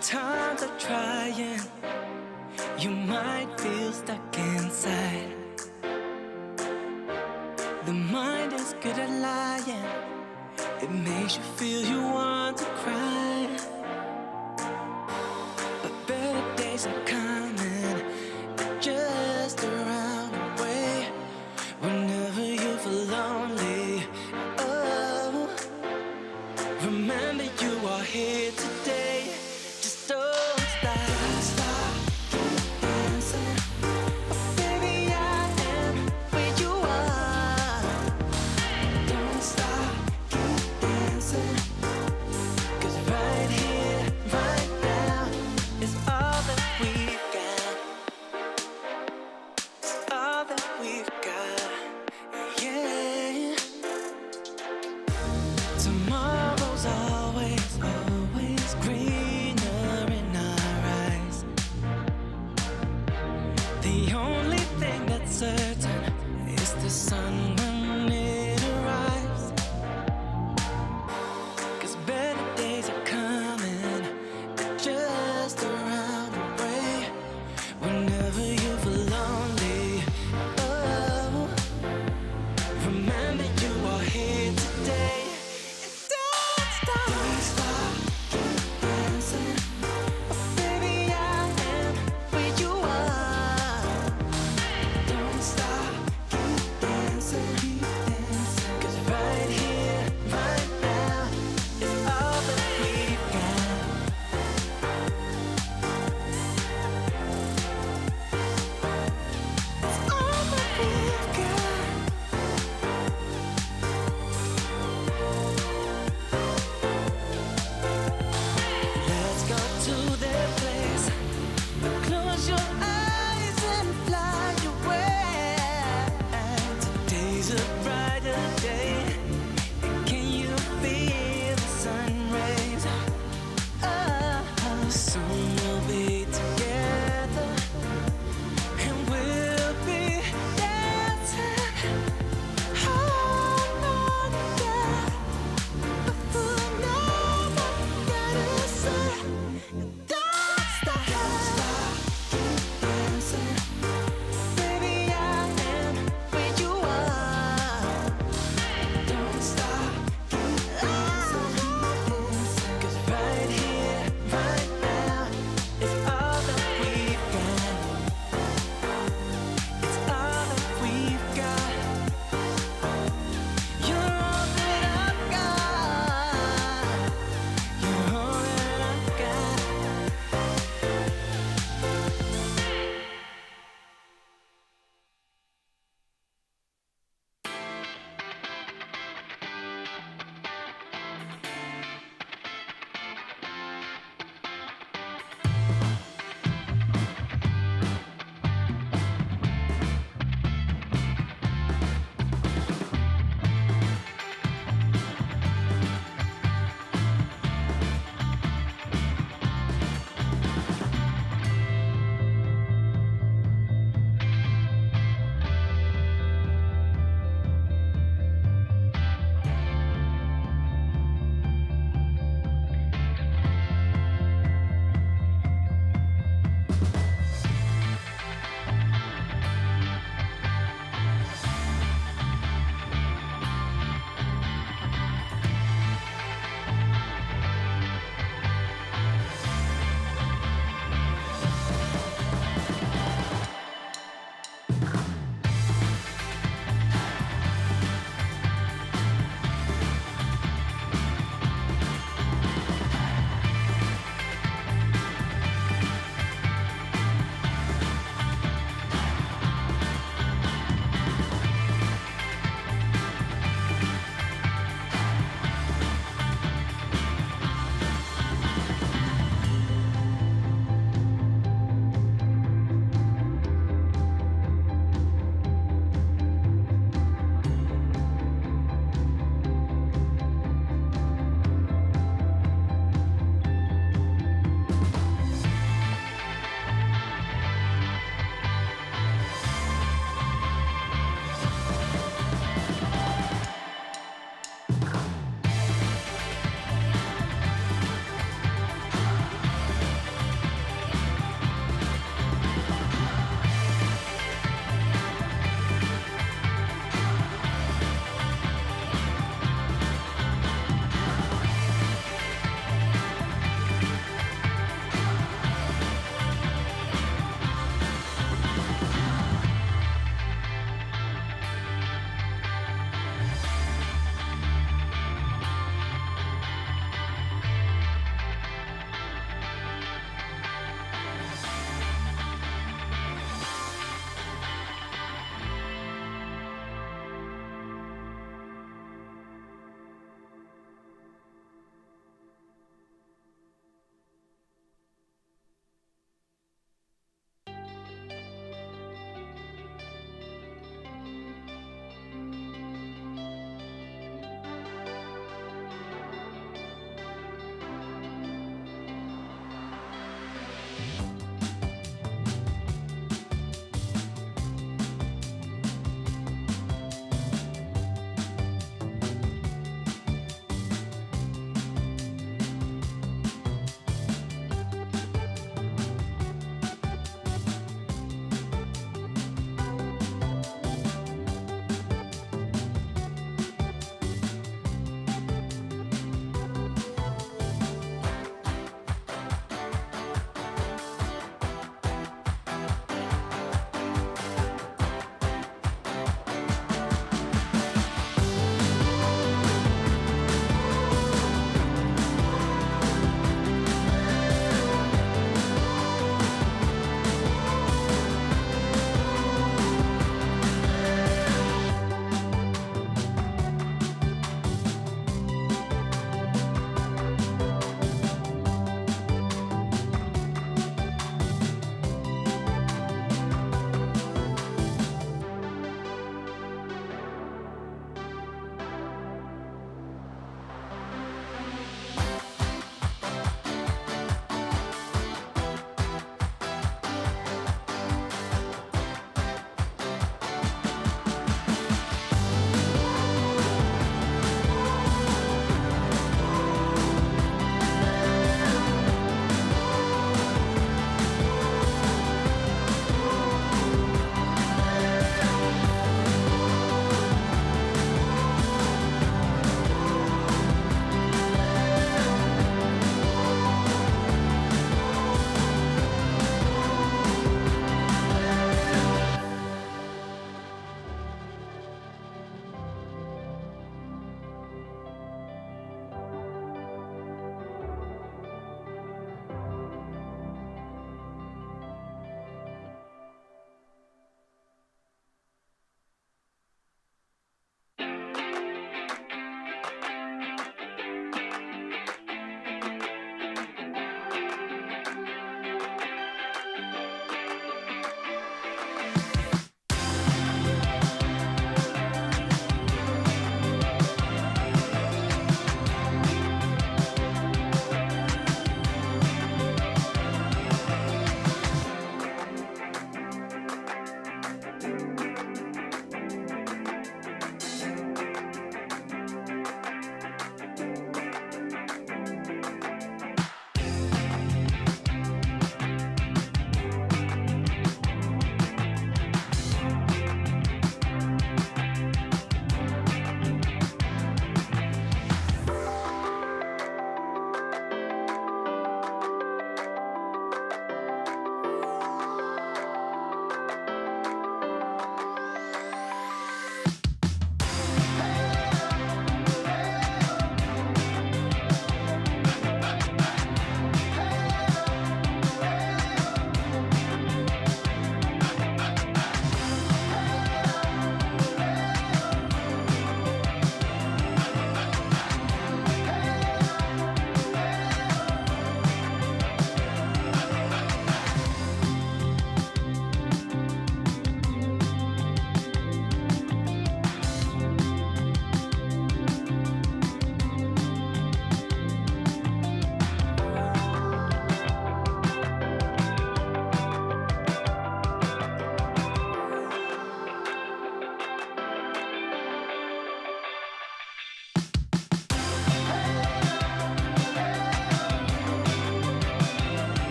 Sometimes I'm trying, you might feel stuck inside. The mind is good at lying, it makes you feel you want to cry. But better days are coming, they're just around the way. Whenever you feel lonely, oh, remember you are here today. Just don't stop. Don't stop, keep dancing. Oh, baby, I am where you are. Don't stop, keep dancing. 'Cause right here, right now is all that we've got.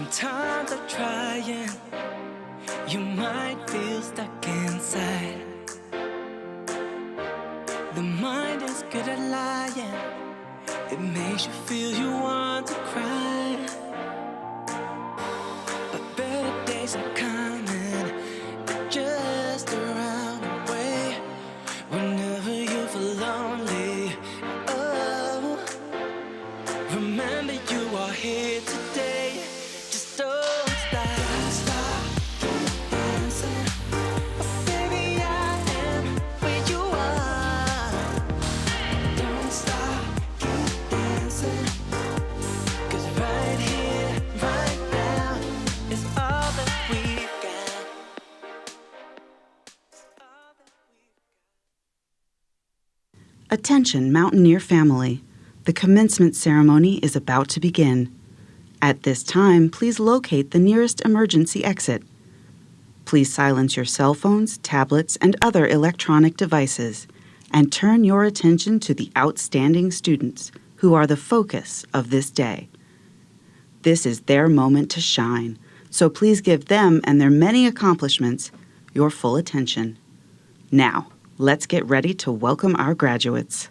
Sometimes I'm trying, you might feel stuck inside. The mind is good at lying, it makes you feel you want to cry. But better days are coming, they're just around the way. Whenever you feel lonely, oh, remember you are here today. Just don't stop. Don't stop, keep dancing. Oh, baby, I am where you are. Don't stop, keep dancing. 'Cause right here, right now, is all that we've got. All that we've got. Attention, Mountaineer family. The commencement ceremony is about to begin. At this time, please locate the nearest emergency exit. Please silence your cell phones, tablets, and other electronic devices, and turn your attention to the outstanding students who are the focus of this day. This is their moment to shine, so please give them and their many accomplishments your full attention. Now, let's get ready to welcome our graduates.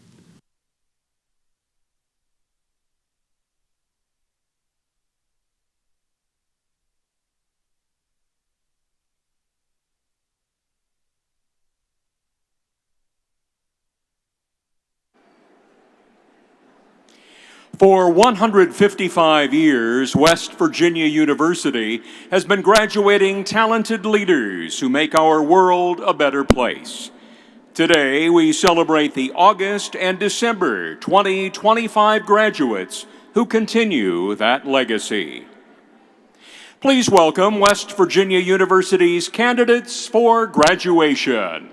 For 155 years, West Virginia University has been graduating talented leaders who make our world a better place. Today, we celebrate the August and December 2025 graduates who continue that legacy. Please welcome West Virginia University's candidates for graduation.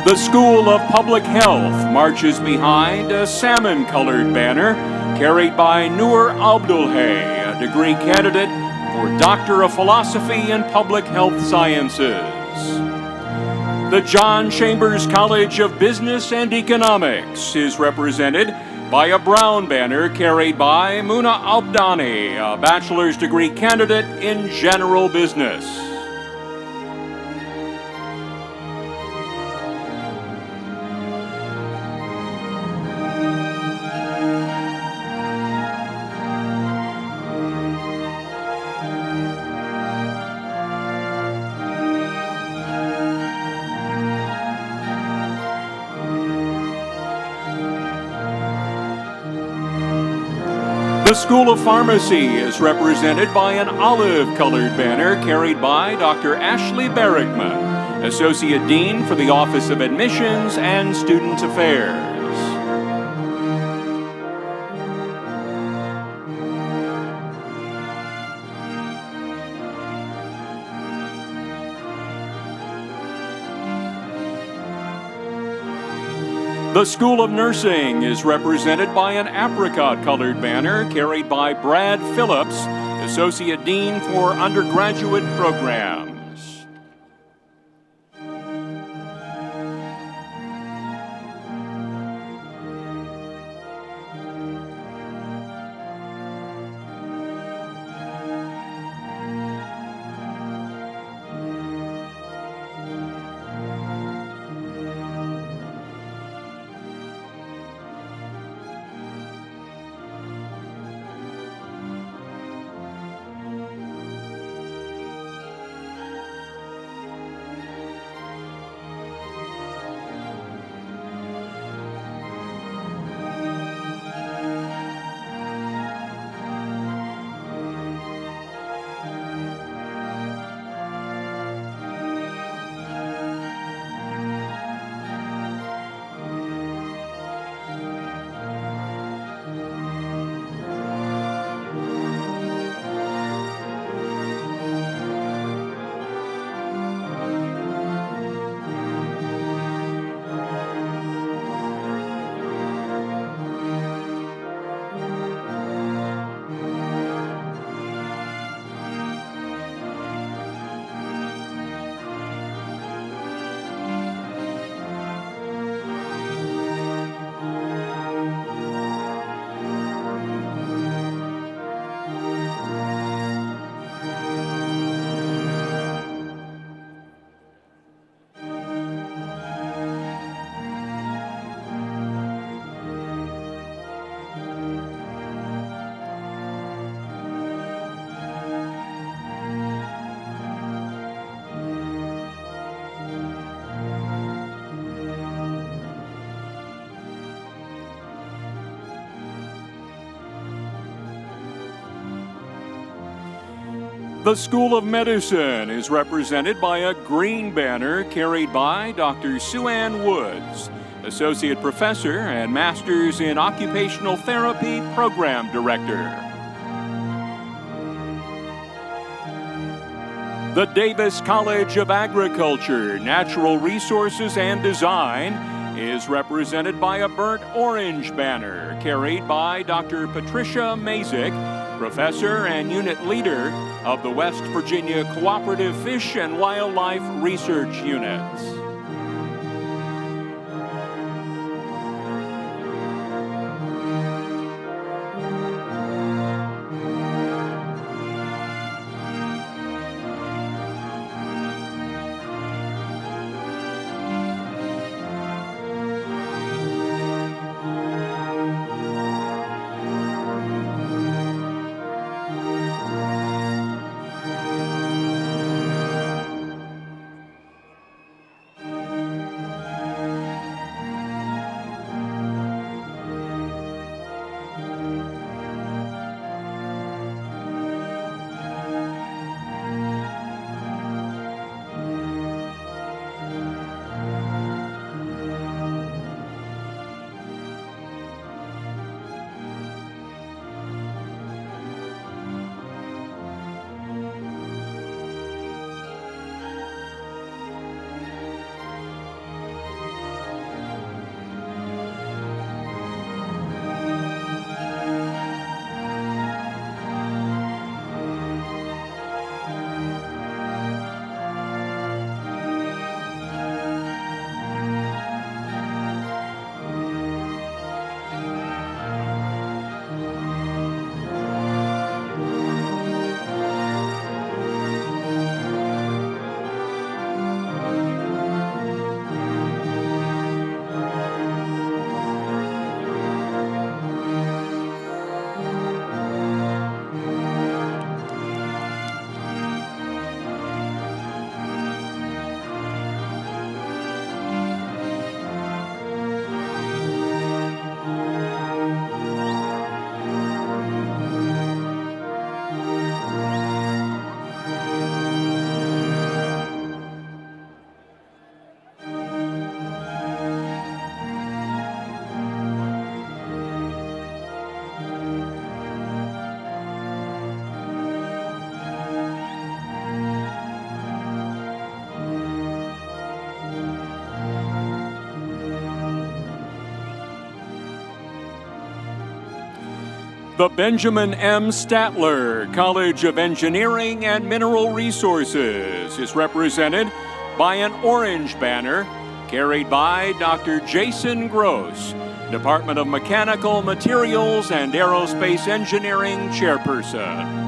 The School of Public Health marches behind a salmon-colored banner carried by Noor Abdulhay, a degree candidate for Doctor of Philosophy in Public Health Sciences. The John Chambers College of Business and Economics is represented by a brown banner carried by Muna Abdani, a bachelor's degree candidate in general business. The School of Pharmacy is represented by an olive-colored banner carried by Dr. Ashley Barrickman, Associate Dean for the Office of Admissions and Student Affairs. The School of Nursing is represented by an apricot-colored banner carried by Brad Phillips, Associate Dean for Undergraduate Programs. The School of Medicine is represented by a green banner carried by Dr. Sue Ann Woods, Associate Professor and Masters in Occupational Therapy Program Director. The Davis College of Agriculture, Natural Resources and Design is represented by a burnt orange banner carried by Dr. Patricia Mazik, Professor and Unit Leader of the West Virginia Cooperative Fish and Wildlife Research Units. The Benjamin M. Statler College of Engineering and Mineral Resources is represented by an orange banner carried by Dr. Jason Gross, Department of Mechanical Materials and Aerospace Engineering Chairperson.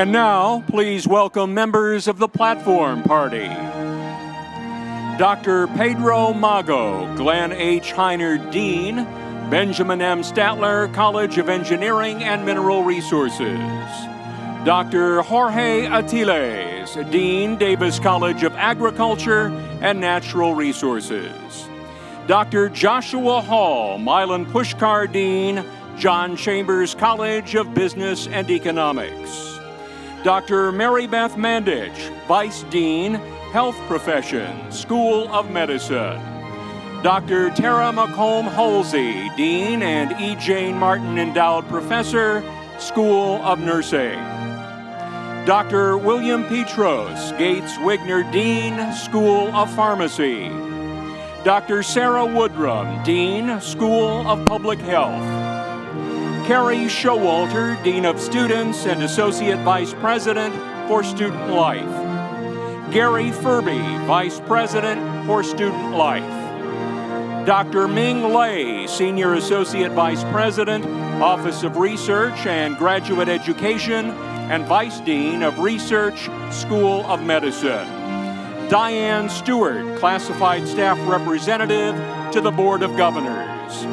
And now, please welcome members of the Platform Party. Dr. Pedro Mago, Glenn H. Heiner, Dean, Benjamin M. Statler, College of Engineering and Mineral Resources. Dr. Jorge Atiles, Dean, Davis College of Agriculture and Natural Resources. Dr. Joshua Hall, Milan Pushkar, Dean, John Chambers College of Business and Economics. Dr. Mary Beth Mandich, Vice Dean, Health Professions, School of Medicine. Dr. Tara McComb Halsey, Dean and E. Jane Martin Endowed Professor, School of Nursing. Dr. William Petros, Gates Wigner Dean, School of Pharmacy. Dr. Sarah Woodrum, Dean, School of Public Health. Carrie Showalter, Dean of Students and Associate Vice President for Student Life. Gary Furby, Vice President for Student Life. Dr. Ming Lei, Senior Associate Vice President, Office of Research and Graduate Education, and Vice Dean of Research, School of Medicine. Diane Stewart, Classified Staff Representative to the Board of Governors.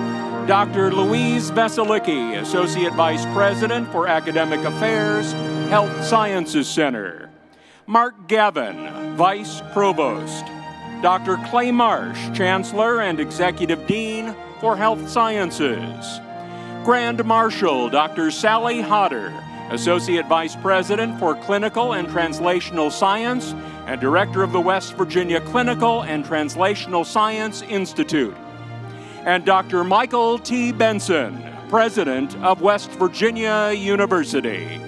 Dr. Louise Veselicki, Associate Vice President for Academic Affairs, Health Sciences Center. Mark Gavin, Vice Provost. Dr. Clay Marsh, Chancellor and Executive Dean for Health Sciences. Grand Marshal Dr. Sally Hodder, Associate Vice President for Clinical and Translational Science and Director of the West Virginia Clinical and Translational Science Institute. And Dr. Michael T. Benson, President of West Virginia University.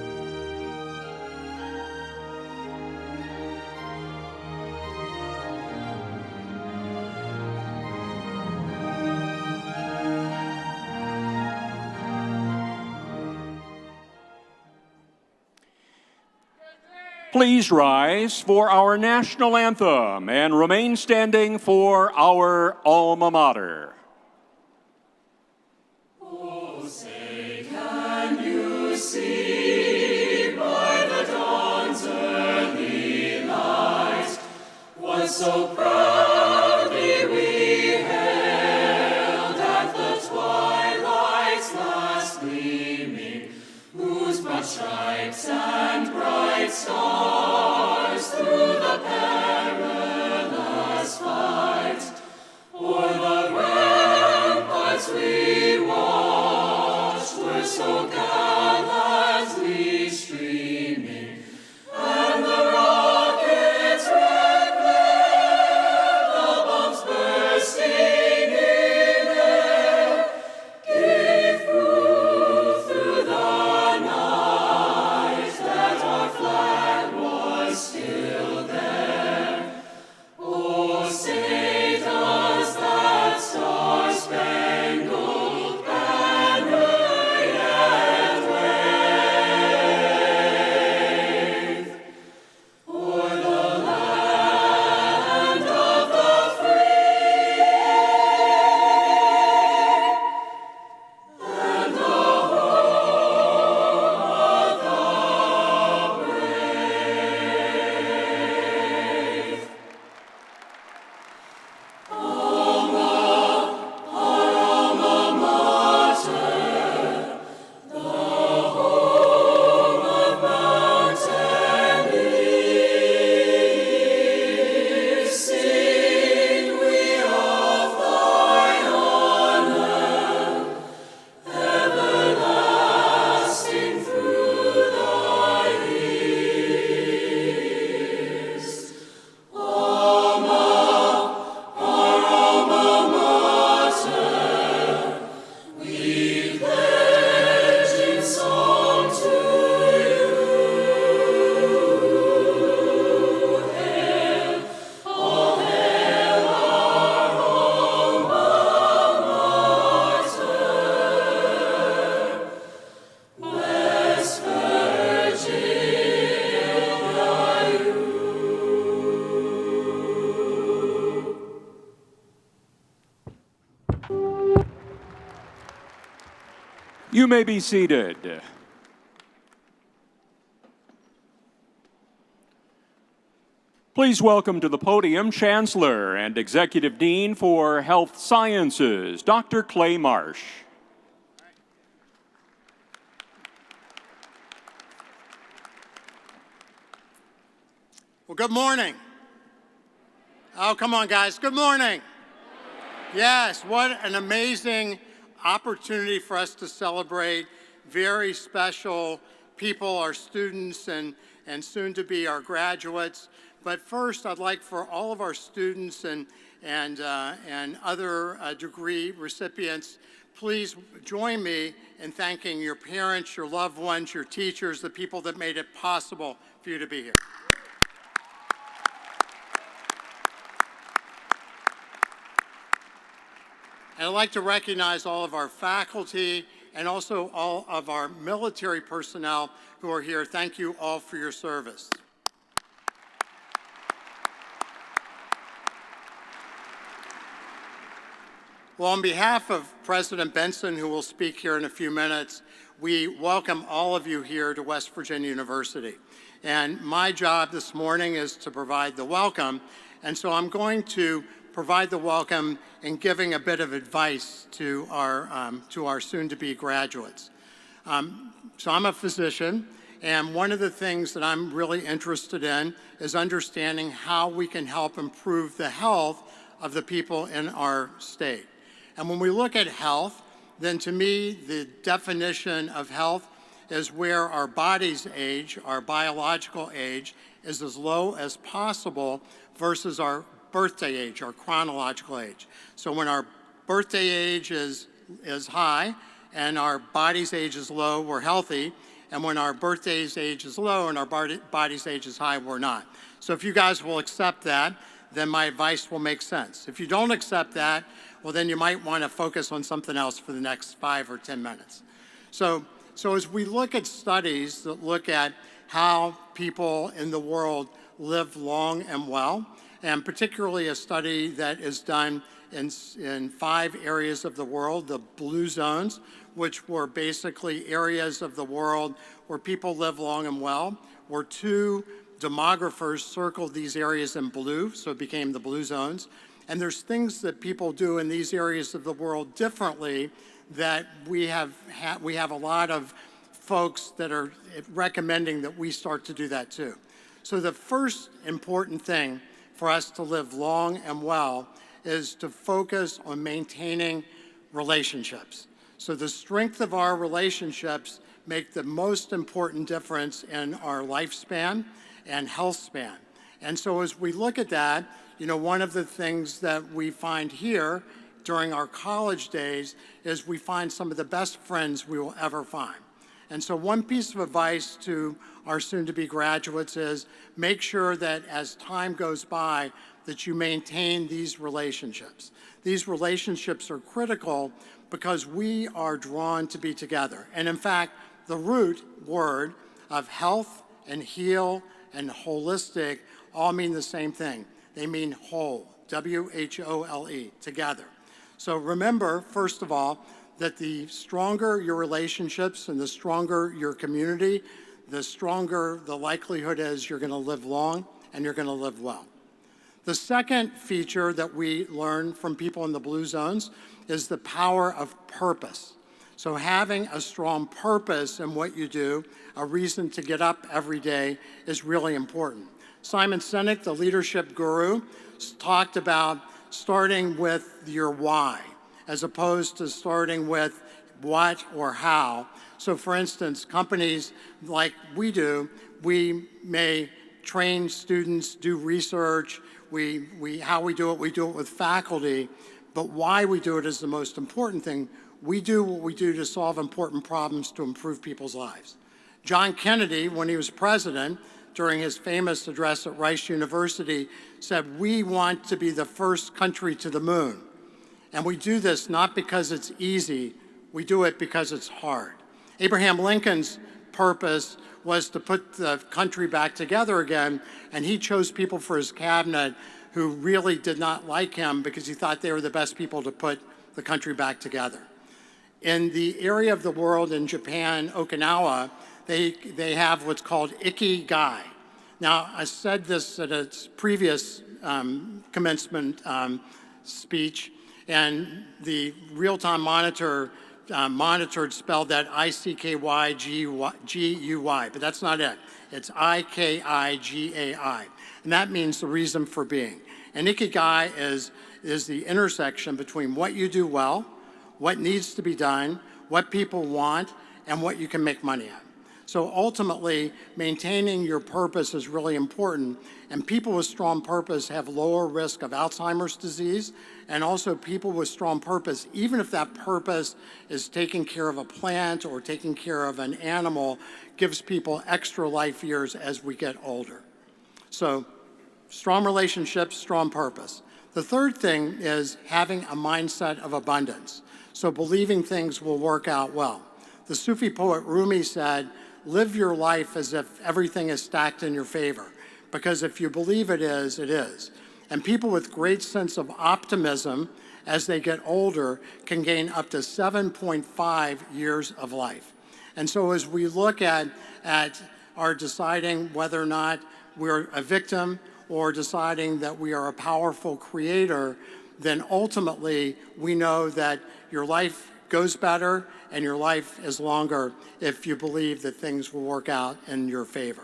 Please rise for our national anthem and remain standing for our alma mater. Oh, say, can you see by the dawn's early light what so proudly we hailed at the twilight's last gleaming, whose broad stripes and bright stars through the perilous fight o'er the ramparts we watched were so gallantly streaming, and the rocket's red glare, the bombs bursting in air, gave proof through the night that our flag was still there. Oh, say does that star-spangled banner yet wave o'er the land of the free and the home of the brave. Alma, our alma mater, the home of mountain leaves, sing we of thy honor, everlasting through thy years. Alma, our alma mater, we pledge in song to you. Hail, all hail our alma mater, West Virginia. You may be seated. Please welcome to the podium Chancellor and Executive Dean for Health Sciences, Dr. Clay Marsh. Well, good morning. Oh, come on, guys. Good morning. Yes, what an amazing opportunity for us to celebrate very special people, our students, and soon to be our graduates. But first, I'd like for all of our students and other degree recipients, please join me in thanking your parents, your loved ones, your teachers, the people that made it possible for you to be here. And I'd like to recognize all of our faculty and also all of our military personnel who are here. Thank you all for your service. Well, on behalf of President Benson, who will speak here in a few minutes, we welcome all of you here to West Virginia University. And my job this morning is to provide the welcome, and so I'm going to provide the welcome in giving a bit of advice to our soon-to-be graduates. So I'm a physician, and one of the things that I'm really interested in is understanding how we can help improve the health of the people in our state. And when we look at health, then to me, the definition of health is where our body's age, our biological age, is as low as possible versus our birthday age, our chronological age. So when our birthday age is high and our body's age is low, we're healthy. And when our birthday's age is low and our body's age is high, we're not. So if you guys will accept that, then my advice will make sense. If you don't accept that, well, then you might want to focus on something else for the next 5 or 10 minutes. So as we look at studies that look at how people in the world live long and well, and particularly a study that is done in 5 areas of the world, the blue zones, which were basically areas of the world where people live long and well, where 2 demographers circled these areas in blue, so it became the blue zones. And there's things that people do in these areas of the world differently that we have a lot of folks that are recommending that we start to do that too. So the first important thing for us to live long and well is to focus on maintaining relationships. So the strength of our relationships make the most important difference in our lifespan and health span. And so as we look at that, you know, one of the things that we find here during our college days is we find some of the best friends we will ever find. And so one piece of advice to our soon-to-be graduates is make sure that as time goes by that you maintain these relationships. These relationships are critical because we are drawn to be together. And in fact, the root word of health and heal and holistic all mean the same thing. They mean whole, W-H-O-L-E, together. So remember, first of all, that the stronger your relationships and the stronger your community, the stronger the likelihood is you're going to live long and you're going to live well. The second feature that we learn from people in the blue zones is the power of purpose. So having a strong purpose in what you do, a reason to get up every day, is really important. Simon Sinek, the leadership guru, talked about starting with your why, as opposed to starting with what or how. So for instance, companies like we do, we may train students, do research, how we do it with faculty, but why we do it is the most important thing. We do what we do to solve important problems to improve people's lives. John Kennedy, when he was president, during his famous address at Rice University, said, "We want to be the first country to the moon." And we do this not because it's easy, we do it because it's hard. Abraham Lincoln's purpose was to put the country back together again, and he chose people for his cabinet who really did not like him because he thought they were the best people to put the country back together. In the area of the world in Japan, Okinawa, they have what's called Ikigai. Now, I said this at its previous commencement speech, and the real-time monitor monitored spelled that ICKYGUY, but that's not it. It's IKIGAI, and that means the reason for being. And Ikigai is the intersection between what you do well, what needs to be done, what people want, and what you can make money at. So ultimately, maintaining your purpose is really important, and people with strong purpose have lower risk of Alzheimer's disease, and also people with strong purpose, even if that purpose is taking care of a plant or taking care of an animal, gives people extra life years as we get older. So strong relationships, strong purpose. The third thing is having a mindset of abundance, so believing things will work out well. The Sufi poet Rumi said, live your life as if everything is stacked in your favor, because if you believe it is, it is. And people with great sense of optimism as they get older can gain up to 7.5 years of life. And so as we look at our deciding whether or not we're a victim or deciding that we are a powerful creator, then ultimately we know that your life goes better and your life is longer if you believe that things will work out in your favor.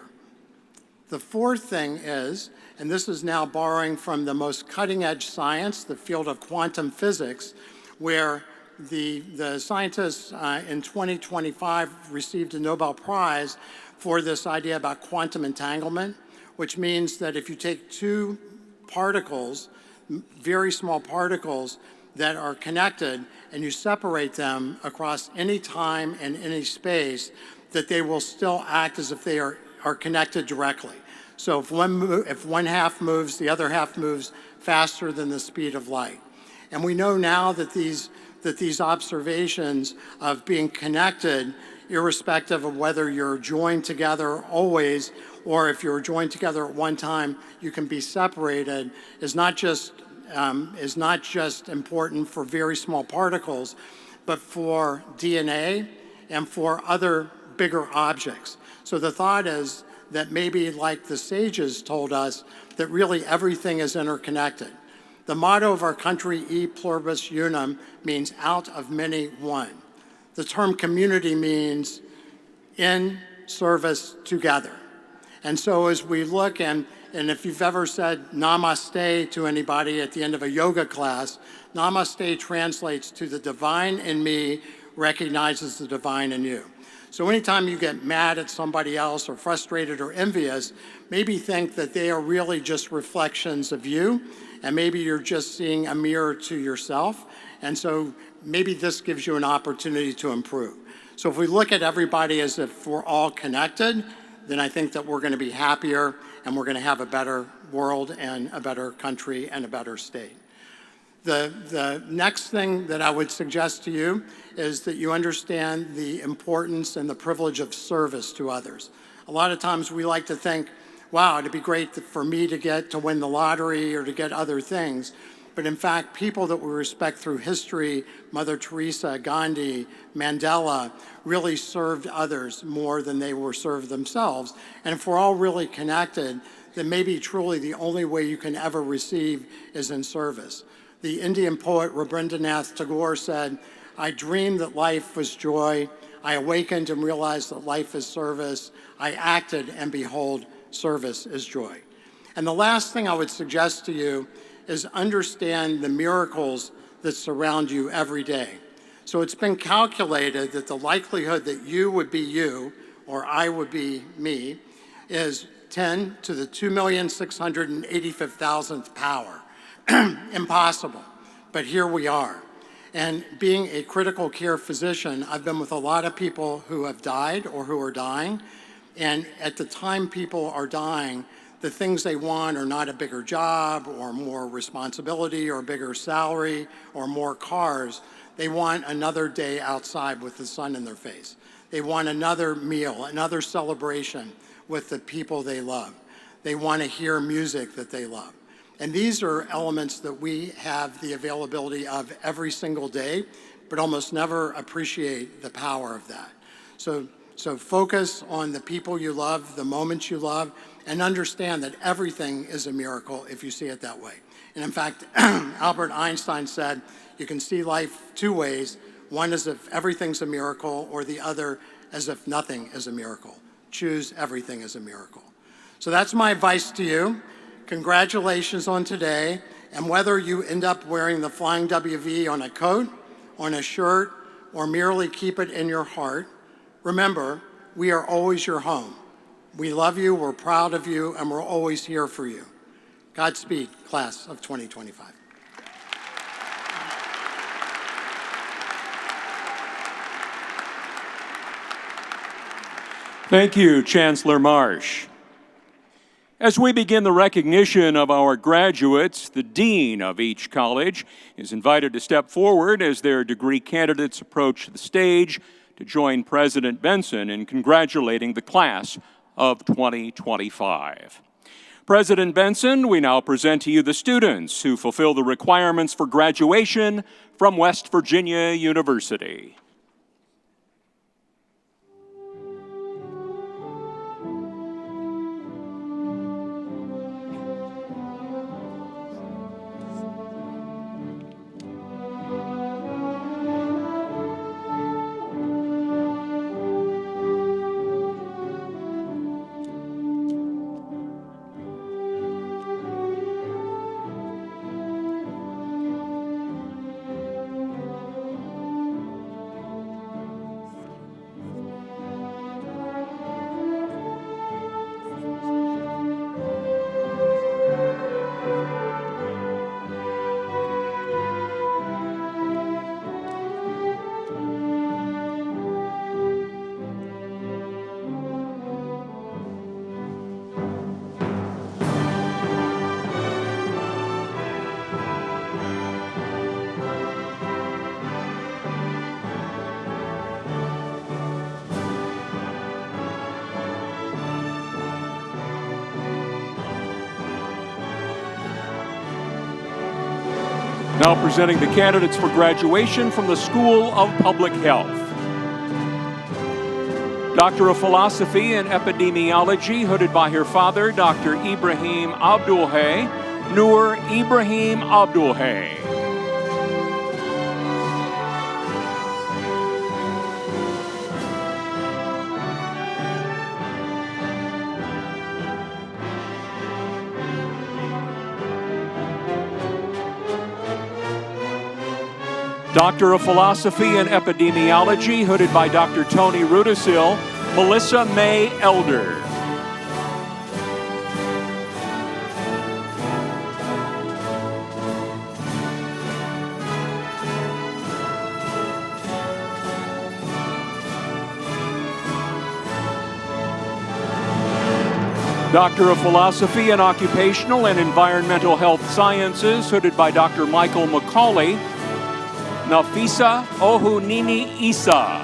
The fourth thing is, and this is now borrowing from the most cutting-edge science, the field of quantum physics, where the scientists in 2025 received a Nobel Prize for this idea about quantum entanglement, which means that if you take two particles, very small particles, that are connected and you separate them across any time and any space, that they will still act as if they are connected directly. So if one half moves, the other half moves faster than the speed of light. And we know now that these observations of being connected, irrespective of whether you're joined together always, or if you're joined together at one time, you can be separated, is not just important for very small particles, but for DNA and for other bigger objects. So the thought is that maybe like the sages told us, that really everything is interconnected. The motto of our country, E pluribus unum, means out of many, one. The term community means in service together. And so as we look, and if you've ever said namaste to anybody at the end of a yoga class, namaste translates to the divine in me recognizes the divine in you. So anytime you get mad at somebody else or frustrated or envious, maybe think that they are really just reflections of you, and maybe you're just seeing a mirror to yourself. And so maybe this gives you an opportunity to improve. So if we look at everybody as if we're all connected, then I think that we're going to be happier and we're going to have a better world and a better country and a better state. The next thing that I would suggest to you is that you understand the importance and the privilege of service to others. A lot of times we like to think, wow, it'd be great for me to win the lottery or to get other things. But in fact, people that we respect through history, Mother Teresa, Gandhi, Mandela, really served others more than they were served themselves. And if we're all really connected, then maybe truly the only way you can ever receive is in service. The Indian poet Rabindranath Tagore said, I dreamed that life was joy. I awakened and realized that life is service. I acted, and behold, service is joy. And the last thing I would suggest to you is understand the miracles that surround you every day. So it's been calculated that the likelihood that you would be you, or I would be me, is 10 to the 2,685,000th power. Impossible, but here we are. And being a critical care physician, I've been with a lot of people who have died or who are dying, and at the time people are dying, the things they want are not a bigger job or more responsibility or a bigger salary or more cars. They want another day outside with the sun in their face. They want another meal, another celebration with the people they love. They want to hear music that they love. And these are elements that we have the availability of every single day, but almost never appreciate the power of that. So So focus on the people you love, the moments you love, and understand that everything is a miracle if you see it that way. And in fact, Albert Einstein said, you can see life two ways. One is if everything's a miracle, or the other as if nothing is a miracle. Choose everything as a miracle. So that's my advice to you. Congratulations on today. And whether you end up wearing the Flying WV on a coat, on a shirt, or merely keep it in your heart, remember, we are always your home. We love you, we're proud of you, and we're always here for you. Godspeed, class of 2025. Thank you, Chancellor Marsh. As we begin the recognition of our graduates, the dean of each college is invited to step forward as their degree candidates approach the stage to join President Benson in congratulating the class of 2025. President Benson, we now present to you the students who fulfill the requirements for graduation from West Virginia University. Now presenting the candidates for graduation from the School of Public Health. Doctor of Philosophy and Epidemiology, hooded by her father, Dr. Ibrahim Abdulhay, Noor Ibrahim Abdulhay. Doctor of Philosophy and Epidemiology, hooded by Dr. Tony Rudisil, Melissa May Elder. Doctor of Philosophy in Occupational and Environmental Health Sciences, hooded by Dr. Michael McCauley, Nafisa Ohunini Isa.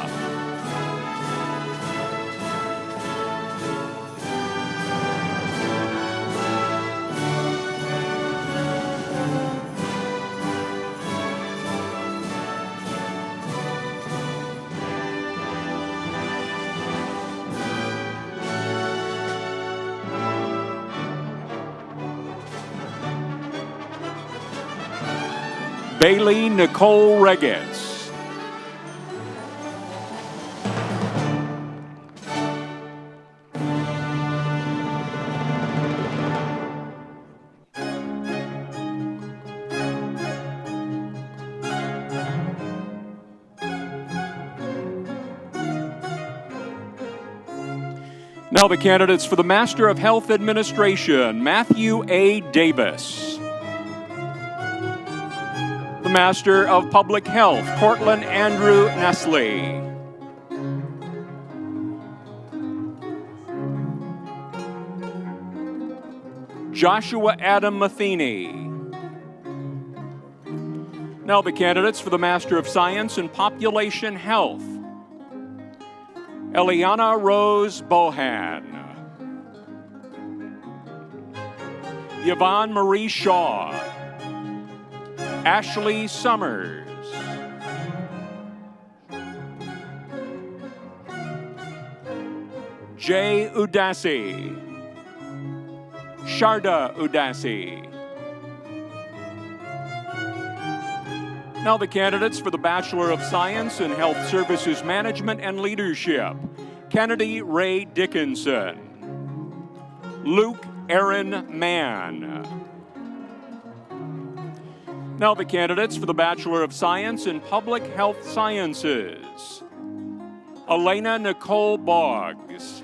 Bailey Nicole Regetz. Now the candidates for the Master of Health Administration, Matthew A. Davis. The Master of Public Health, Cortland Andrew Nestle. Joshua Adam Matheny. Now the candidates for the Master of Science in Population Health. Eliana Rose Bohan. Yvonne Marie Shaw. Ashley Summers. Jay Udasi, Sharda Udasi. Now the candidates for the Bachelor of Science in Health Services Management and Leadership. Kennedy Ray Dickinson, Luke Aaron Mann. Now the candidates for the Bachelor of Science in Public Health Sciences. Elena Nicole Boggs,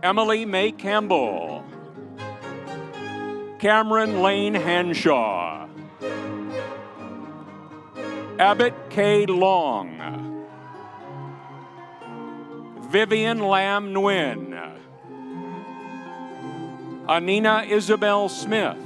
Emily May Campbell, Cameron Lane Henshaw, Abbott K. Long, Vivian Lam Nguyen, Anina Isabel Smith,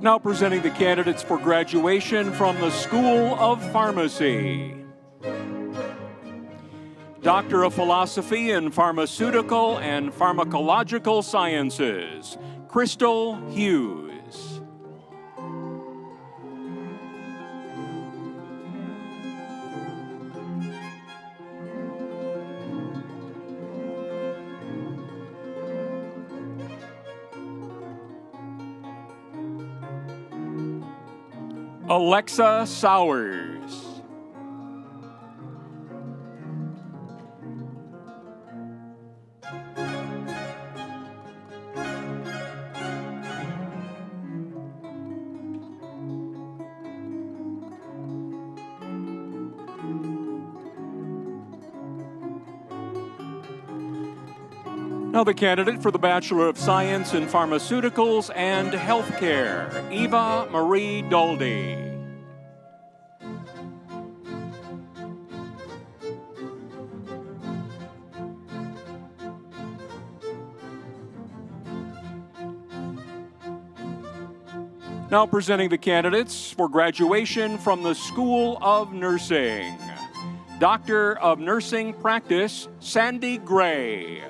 Now presenting the candidates for graduation from the School of Pharmacy. Doctor of Philosophy in Pharmaceutical and Pharmacological Sciences, Crystal Hughes. Alexa Sowers. Now the candidate for the Bachelor of Science in Pharmaceuticals and Healthcare, Eva Marie Doldy. Now presenting the candidates for graduation from the School of Nursing. Doctor of Nursing Practice, Sandy Gray.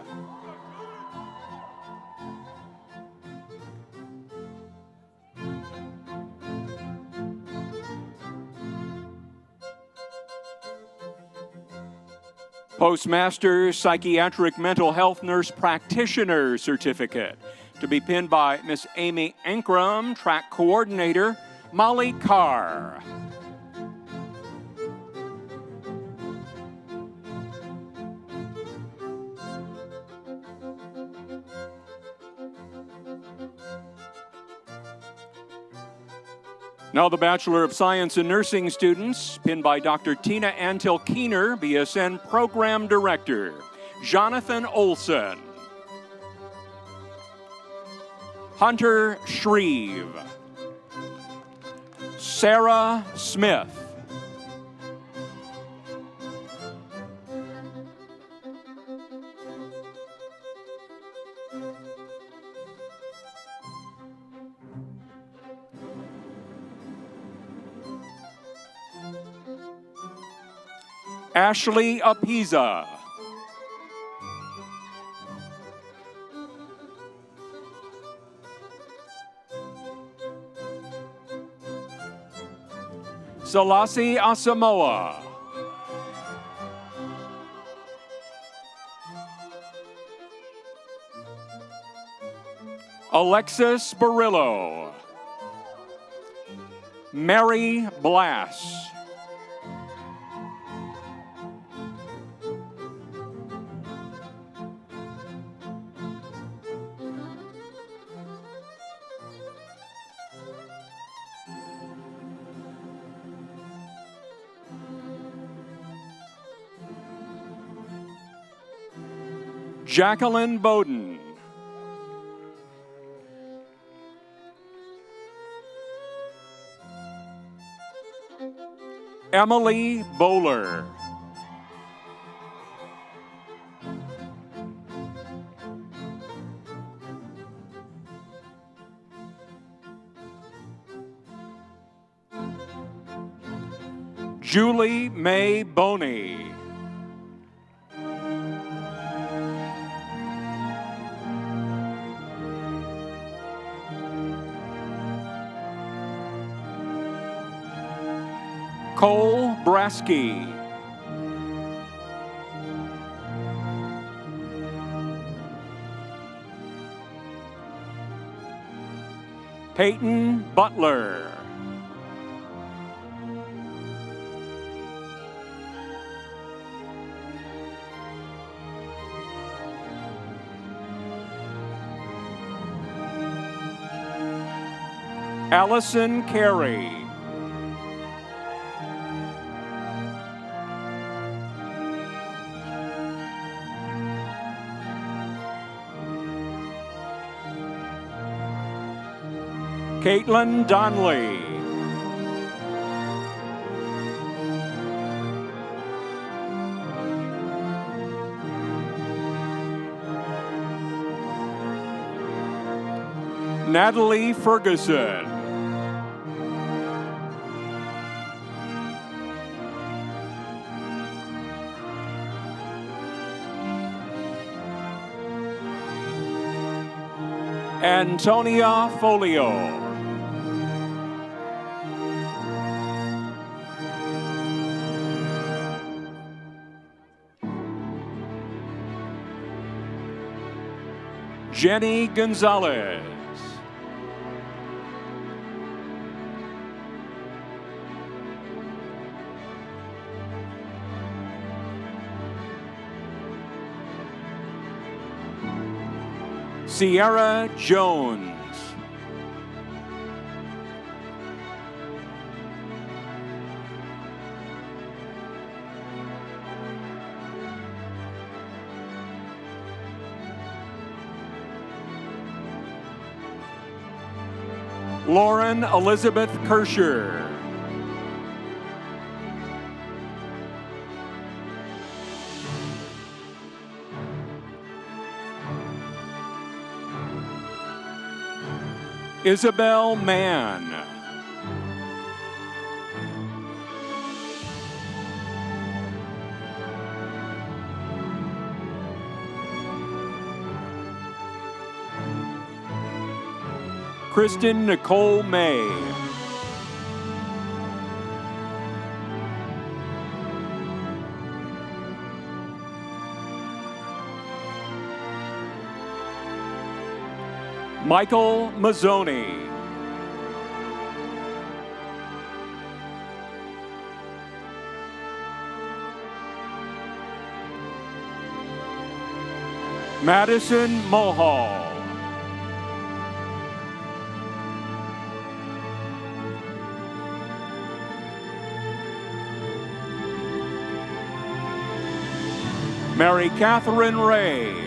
Postmaster Psychiatric Mental Health Nurse Practitioner Certificate, to be pinned by Miss Amy Ankrum, Track Coordinator, Molly Carr. Now the Bachelor of Science in Nursing students, pinned by Dr. Tina Antil Keener, BSN Program Director, Jonathan Olson. Hunter Shreve, Sarah Smith, Ashley Apiza, Selasi Asamoah, Alexis Barillo, Mary Blass, Jacqueline Bowden, Emily Bowler. Julie Mae Boney. Cole Brasky. Peyton Butler. Allison Carey. Caitlin Donley. Natalie Ferguson. Antonia Folio. Jenny Gonzalez. Sierra Jones. Lauren Elizabeth Kirscher. Isabel Mann. Kristen Nicole May. Michael Mazzoni. Madison Mohall. Mary Catherine Ray.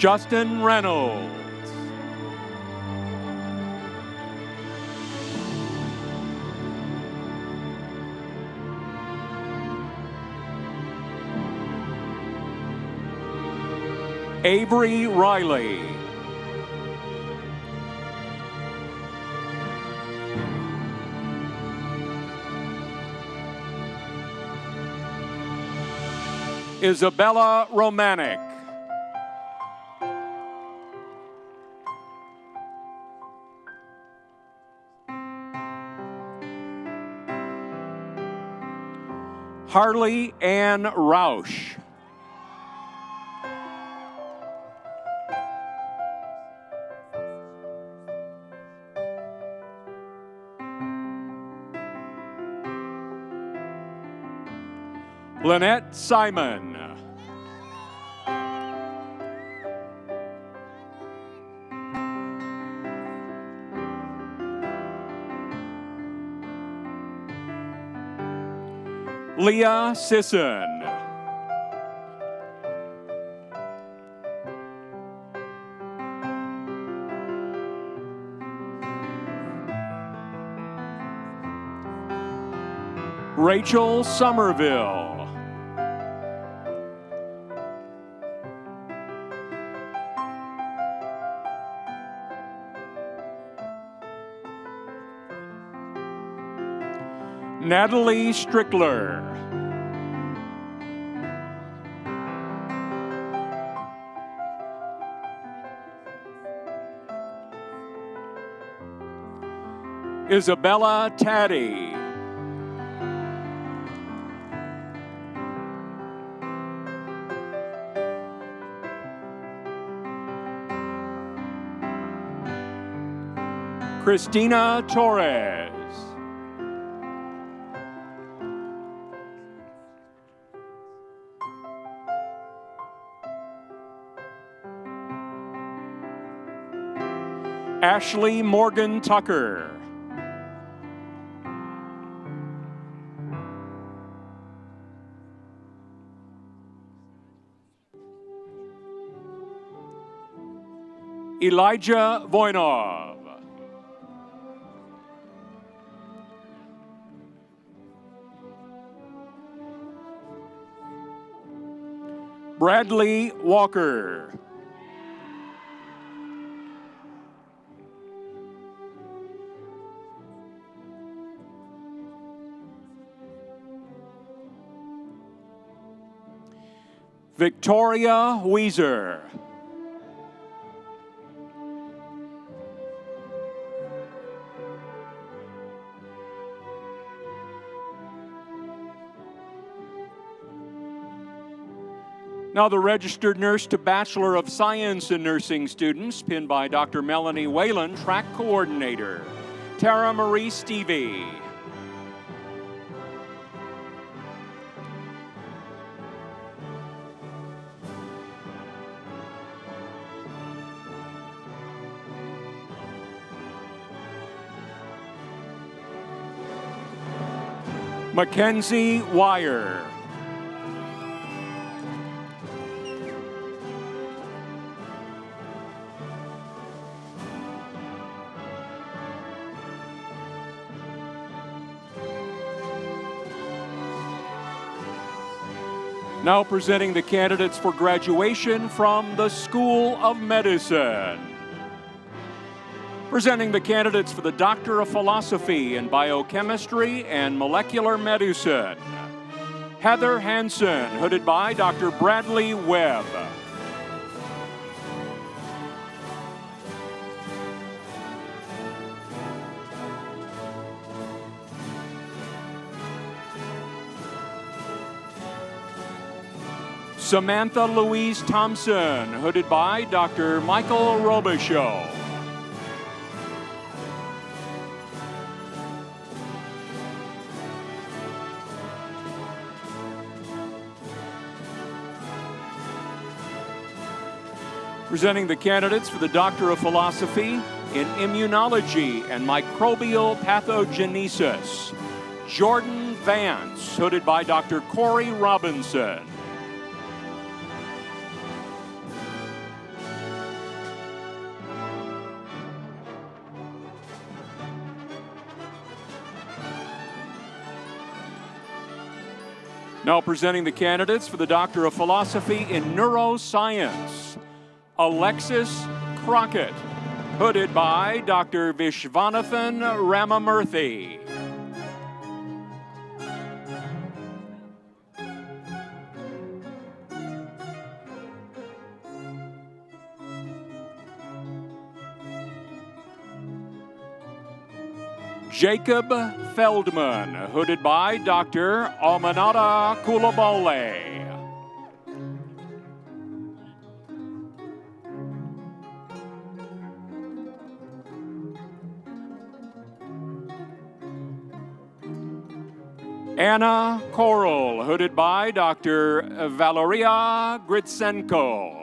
Justin Reynolds. Avery Riley. Isabella Romanek. Harley Ann Roush. Lynette Simon. Leah Sisson. Rachel Somerville. Natalie Strickler. Isabella Taddy. Christina Torres. Ashley Morgan Tucker. Elijah Voinov. Bradley Walker. Victoria Weiser. Now the registered nurse to Bachelor of Science in Nursing students, pinned by Dr. Melanie Whalen, track coordinator, Tara Marie Stevie. Mackenzie Wire. Now presenting the candidates for graduation from the School of Medicine. Presenting the candidates for the Doctor of Philosophy in Biochemistry and Molecular Medicine. Heather Hansen, hooded by Dr. Bradley Webb. Samantha Louise Thompson, hooded by Dr. Michael Robichaud. Presenting the candidates for the Doctor of Philosophy in Immunology and Microbial Pathogenesis. Jordan Vance, hooded by Dr. Corey Robinson. Now presenting the candidates for the Doctor of Philosophy in Neuroscience. Alexis Crockett, hooded by Dr. Vishwanathan Ramamurthy. Jacob Feldman, hooded by Dr. Almanada Kulabole. Anna Koral, hooded by Dr. Valeria Gritsenko.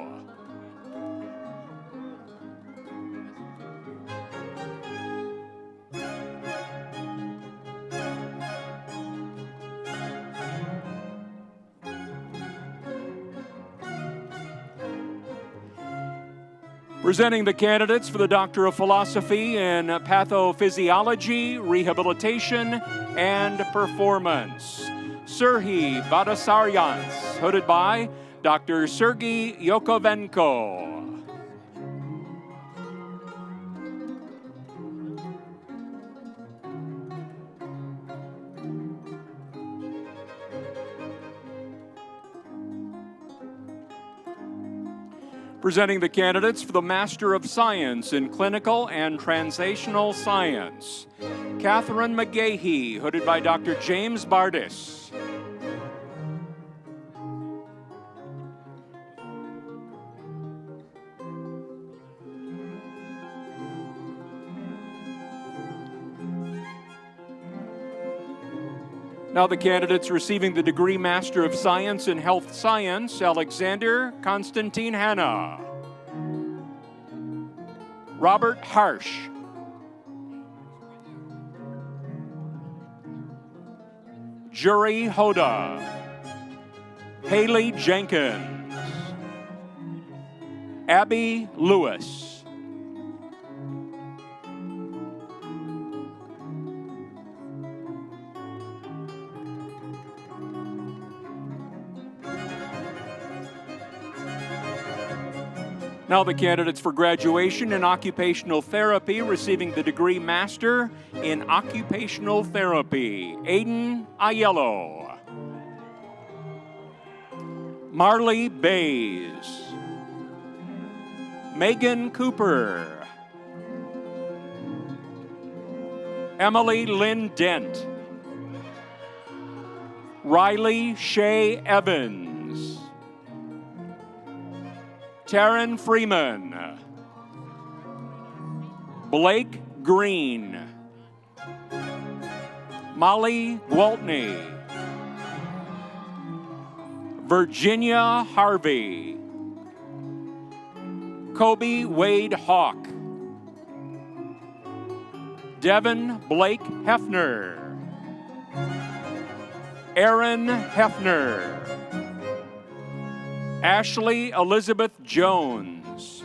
Presenting the candidates for the Doctor of Philosophy in Pathophysiology, Rehabilitation, and Performance. Serhiy Bhattacharjants, hooded by Dr. Sergey Yakovenko. Presenting the candidates for the Master of Science in Clinical and Translational Science. Catherine McGahey, hooded by Dr. James Bardis. Now the candidates receiving the degree Master of Science in Health Science, Alexander Konstantin Hanna. Robert Harsh. Juri Hoda. Haley Jenkins. Abby Lewis. Now the candidates for graduation in occupational therapy receiving the degree Master in Occupational Therapy. Aiden Aiello. Marley Bays. Megan Cooper. Emily Lynn Dent. Riley Shea Evans. Taryn Freeman. Blake Green. Molly Gwaltney. Virginia Harvey. Kobe Wade Hawk. Devin Blake Hefner. Aaron Hefner. Ashley Elizabeth Jones.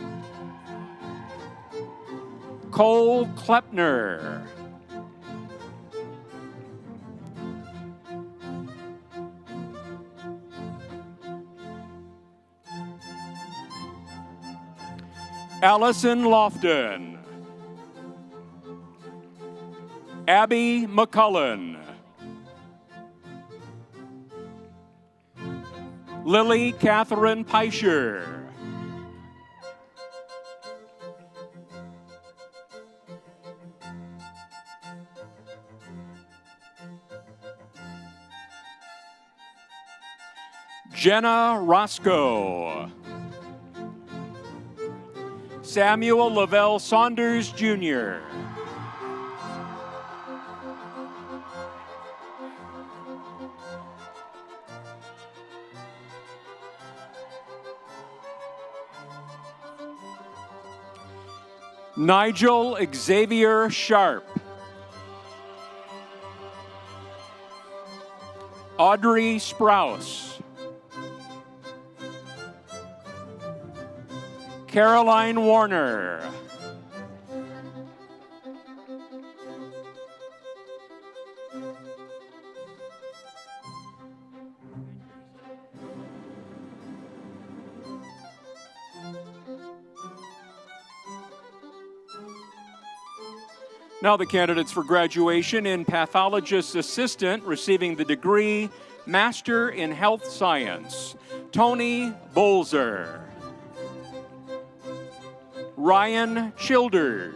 Cole Klepner. Allison Lofton. Abby McCullen. Lily Catherine Peischer. Jenna Roscoe. Samuel Lavelle Saunders, Jr. Nigel Xavier Sharp. Audrey Sprouse. Caroline Warner. Now the candidates for graduation in Pathologist Assistant receiving the degree Master in Health Science. Tony Bolzer. Ryan Childers.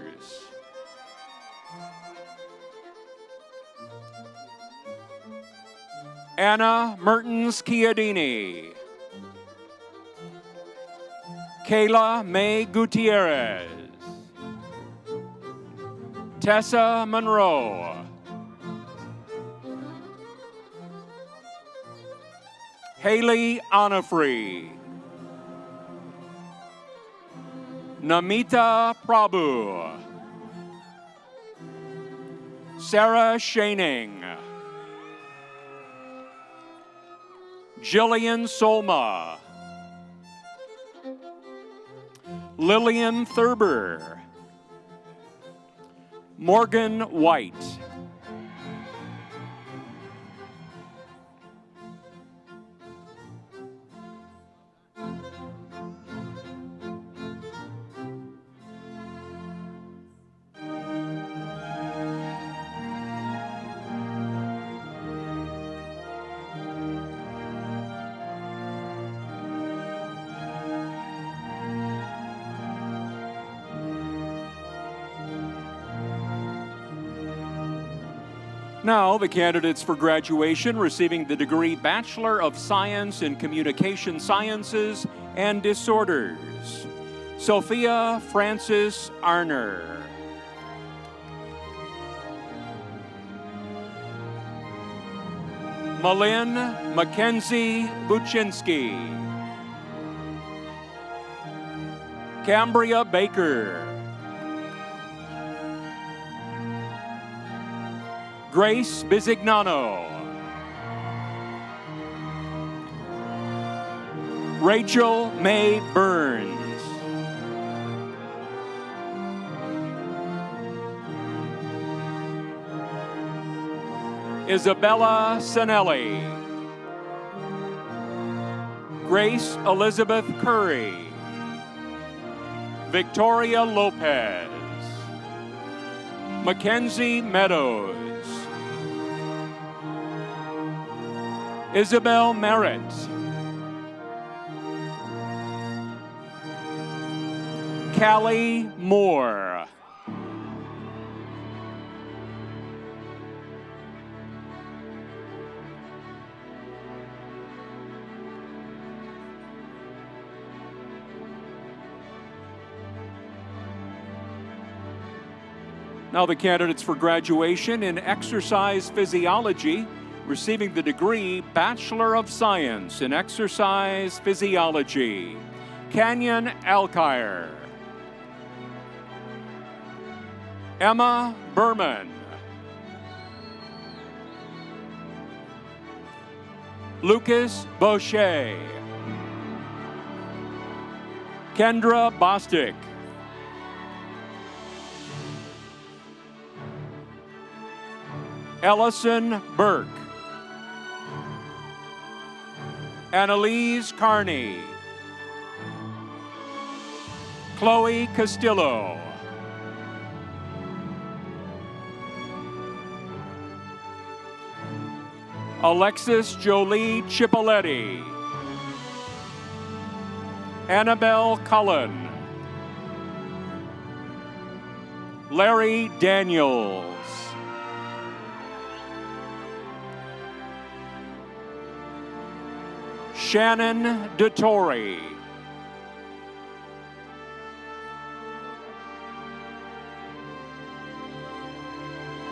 Anna Mertens Chiodini. Kayla May Gutierrez. Tessa Monroe. Haley Onifree. Namita Prabhu. Sarah Shaning. Jillian Solma. Lillian Thurber, Morgan White, Now, the candidates for graduation receiving the degree Bachelor of Science in Communication Sciences and Disorders. Sophia Francis Arner. Malin Mackenzie Buczynski. Cambria Baker. Grace Bisignano. Rachel May Burns. Isabella Sinelli. Grace Elizabeth Curry. Victoria Lopez. Mackenzie Meadows. Isabel Merritt. Callie Moore. Now the candidates for graduation in exercise physiology, receiving the degree Bachelor of Science in Exercise Physiology. Canyon Alkire. Emma Berman. Lucas Boucher. Kendra Bostic. Ellison Burke. Annalise Carney. Chloe Castillo. Alexis Jolie Cipoletti. Annabelle Cullen. Larry Daniels. Shannon DeTore.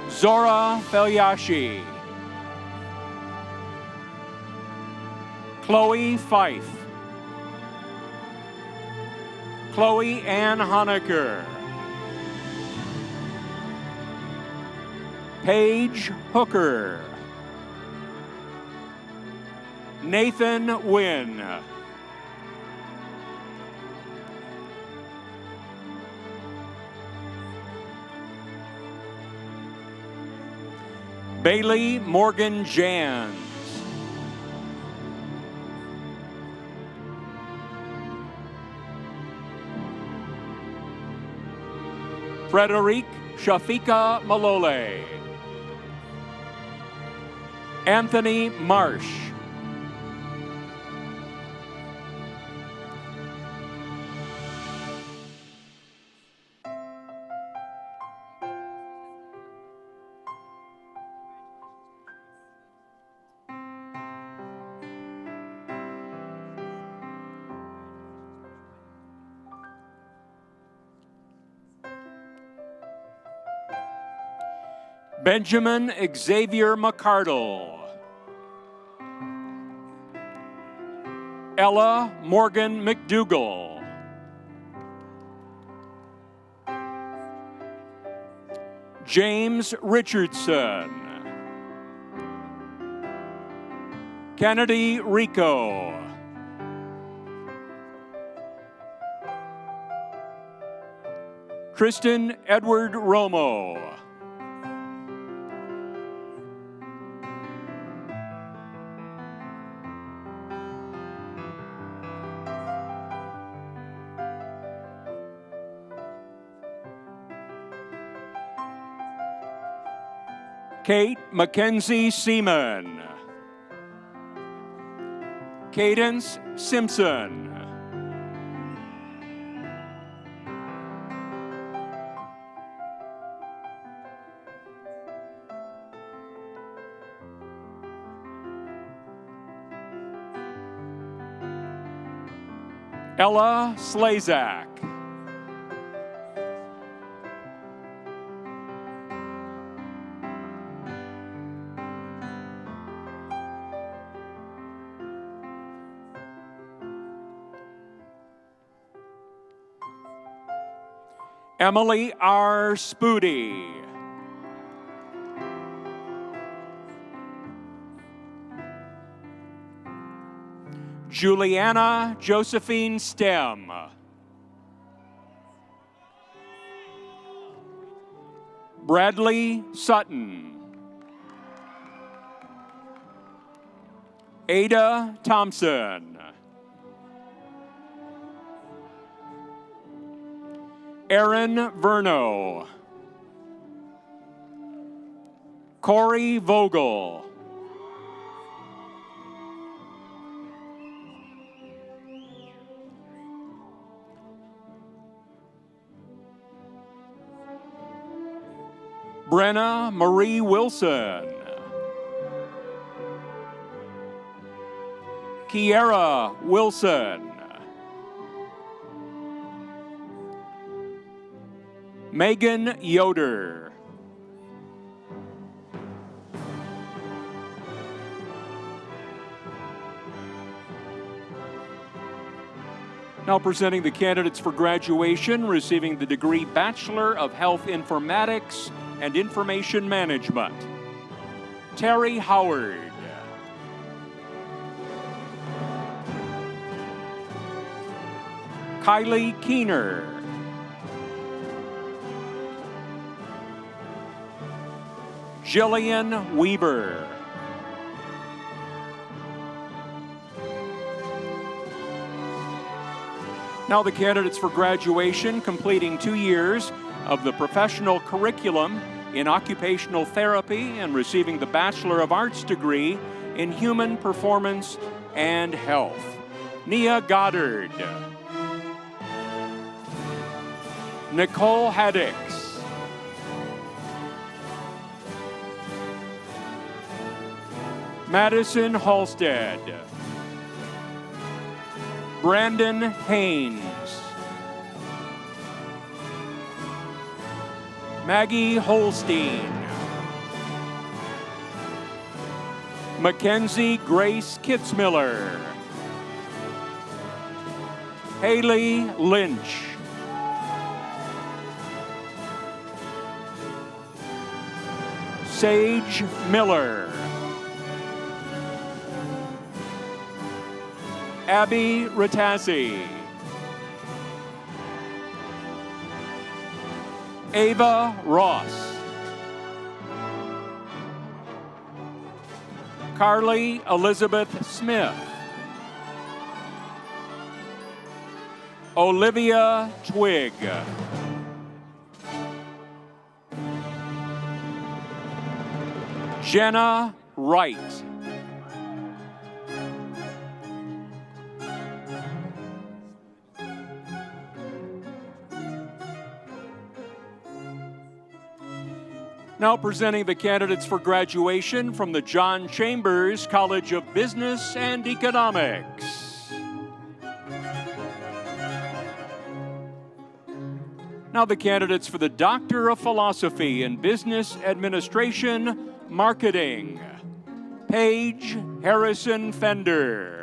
Zora Felyashi. Chloe Fife. Chloe Ann Honecker. Paige Hooker. Nathan Wynn. Bailey Morgan Jans. Frederique Shafika Malole. Anthony Marsh. Benjamin Xavier McCardle. Ella Morgan McDougall. James Richardson. Kennedy Rico. Tristan Edward Romo. Kate Mackenzie Seaman. Cadence Simpson. Ella Slazak. Emily R. Spoody. Juliana Josephine Stem. Bradley Sutton. Ada Thompson. Aaron Verno. Corey Vogel. Brenna Marie Wilson. Kiera Wilson. Megan Yoder. Now presenting the candidates for graduation, receiving the degree Bachelor of Health Informatics and Information Management. Terry Howard. Kylie Keener. Jillian Weber. Now the candidates for graduation completing 2 years of the professional curriculum in occupational therapy and receiving the Bachelor of Arts degree in Human Performance and Health. Nia Goddard. Nicole Haddix. Madison Halstead. Brandon Haynes. Maggie Holstein. Mackenzie Grace Kitzmiller. Haley Lynch. Sage Miller. Abby Ratazzi. Ava Ross. Carly Elizabeth Smith. Olivia Twig. Jenna Wright. Now presenting the candidates for graduation from the John Chambers College of Business and Economics. Now the candidates for the Doctor of Philosophy in Business Administration, Marketing. Paige Harrison Fender.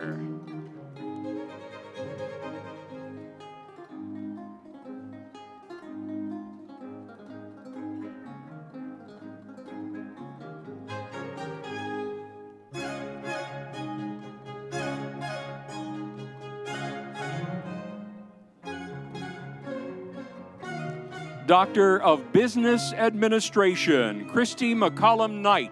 Doctor of Business Administration, Christy McCollum Knight.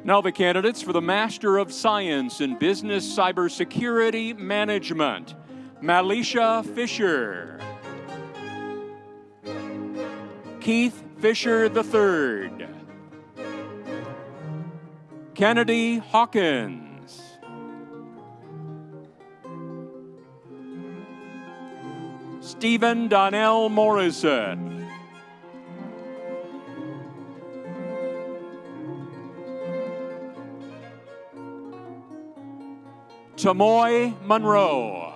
Now the candidates for the Master of Science in Business Cybersecurity Management, Malisha Fisher, Keith Fisher III, Kennedy Hawkins, Stephen Donnell Morrison, Tamoy Monroe,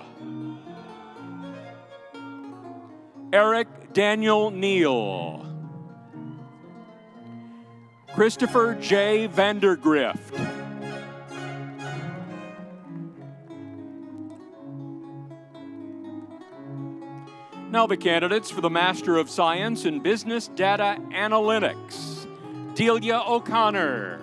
Eric Daniel Neal, Christopher J. Vandergrift, now the candidates for the Master of Science in Business Data Analytics, Delia O'Connor,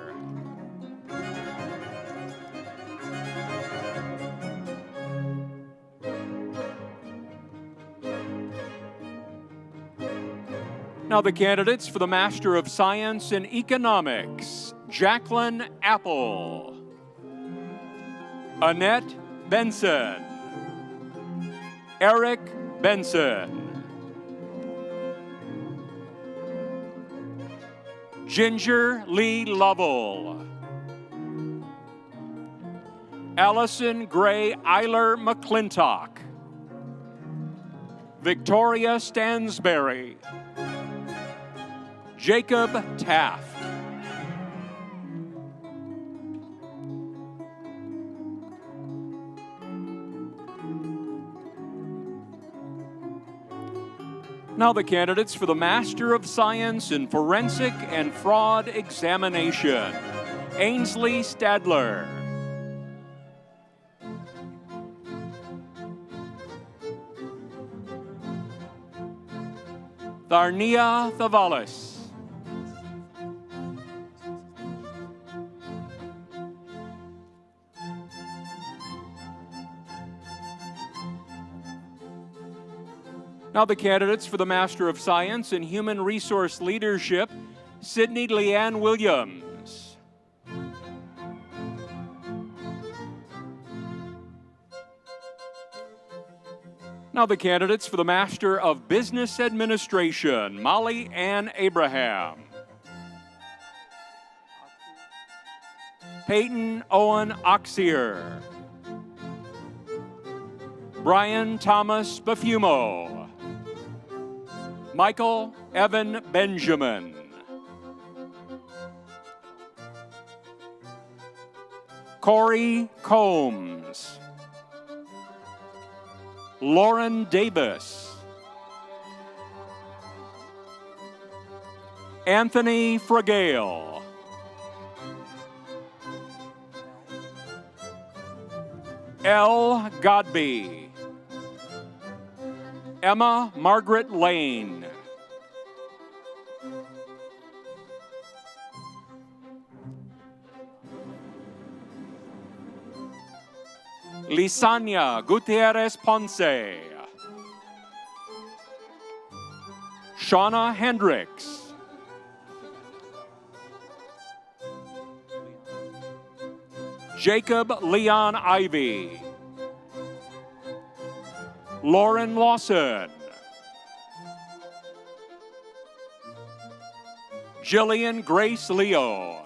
now the candidates for the Master of Science in Economics, Jacqueline Apple, Annette Benson, Eric Benson, Ginger Lee Lovell, Allison Gray Eiler McClintock, Victoria Stansberry, Jacob Taft, now the candidates for the Master of Science in Forensic and Fraud Examination, Ainsley Stadler, Tharnia Thavalis, now the candidates for the Master of Science in Human Resource Leadership, Sydney Leanne Williams, now the candidates for the Master of Business Administration, Molly Ann Abraham, Peyton Owen Oxier, Brian Thomas Bafumo, Michael Evan Benjamin, Corey Combs, Lauren Davis, Anthony Fragale, L. Godby, Emma Margaret Lane, Lisania Gutierrez Ponce, Shauna Hendricks, Jacob Leon Ivy, Lauren Lawson, Jillian Grace Leo,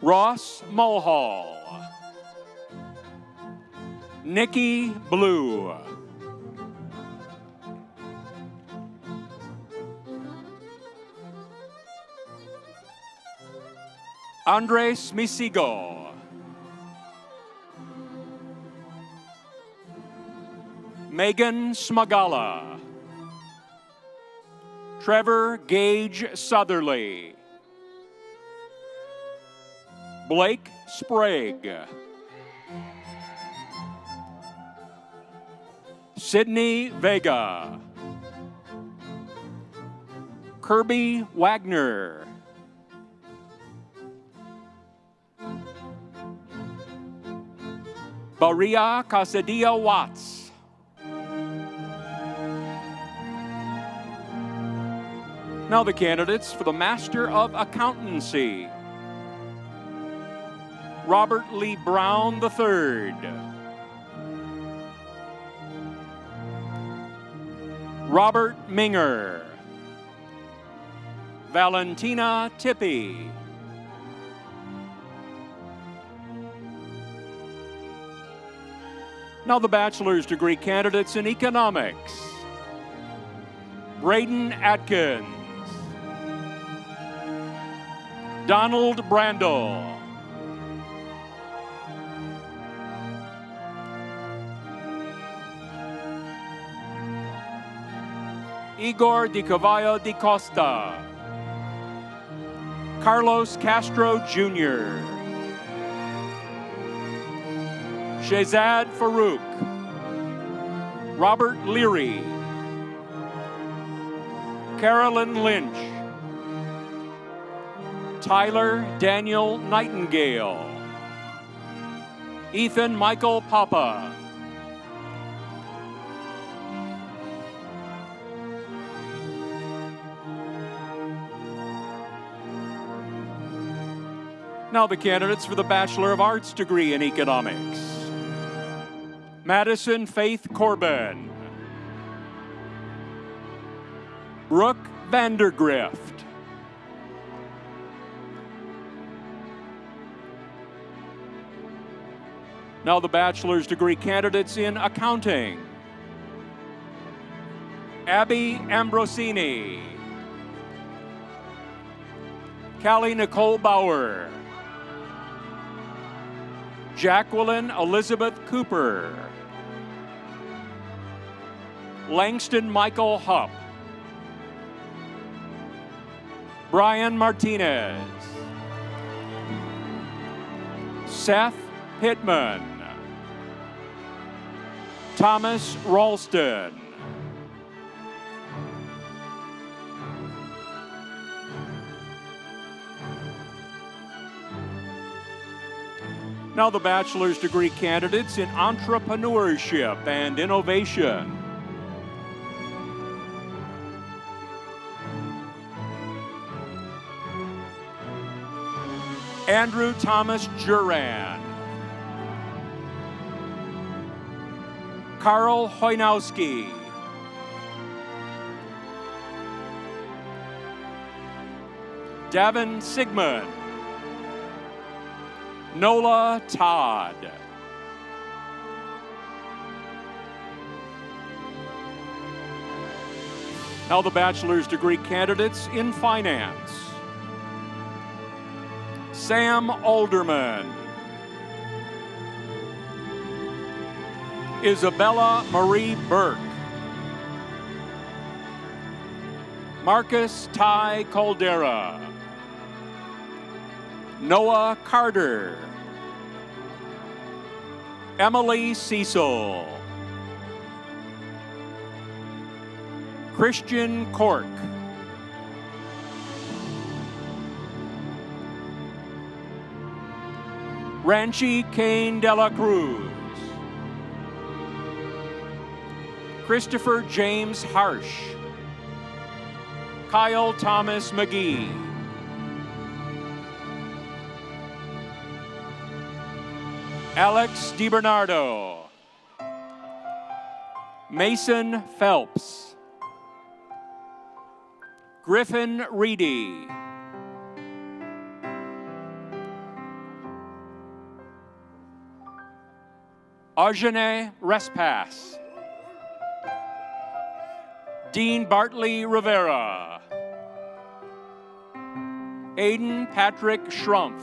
Ross Mulhall, Nikki Blue, Andres Misigo, Megan Smagala, Trevor Gage Southerly, Blake Sprague. Sydney Vega. Kirby Wagner. Baria Casadilla Watts. Now the candidates for the Master of Accountancy. Robert Lee Brown III. Robert Minger. Valentina Tippy. Now the bachelor's degree candidates in economics. Braden Atkins. Donald Brandel. Igor Di Cavallo Di Costa. Carlos Castro Jr. Shehzad Farouk. Robert Leary. Carolyn Lynch. Tyler Daniel Nightingale. Ethan Michael Papa. Now the candidates for the Bachelor of Arts degree in economics. Madison Faith Corbin. Brooke Vandergrift. Now the bachelor's degree candidates in accounting. Abby Ambrosini. Callie Nicole Bauer. Jacqueline Elizabeth Cooper. Langston Michael Hupp. Brian Martinez. Seth Pittman. Thomas Ralston. Now the bachelor's degree candidates in entrepreneurship and innovation. Andrew Thomas Juran. Karl Hoynowski. Davin Sigmund. Nola Todd. Now the bachelor's degree candidates in finance. Sam Alderman. Isabella Marie Burke. Marcus Ty Caldera. Noah Carter. Emily Cecil. Christian Cork. Ranchi Kane de la Cruz. Christopher James Harsh. Kyle Thomas McGee. Alex DiBernardo. Mason Phelps. Griffin Reedy. Ajane Respass. Dean Bartley Rivera. Aiden Patrick Schrumpf.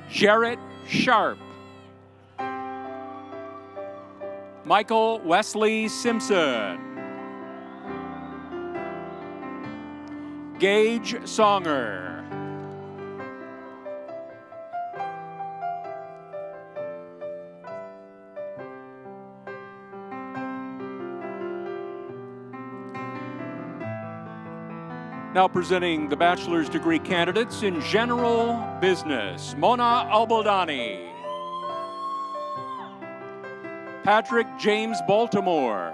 Jarrett Sharp. Michael Wesley Simpson. Gage Songer. Now presenting the bachelor's degree candidates in general business, Mona Albaldani, Patrick James Baltimore,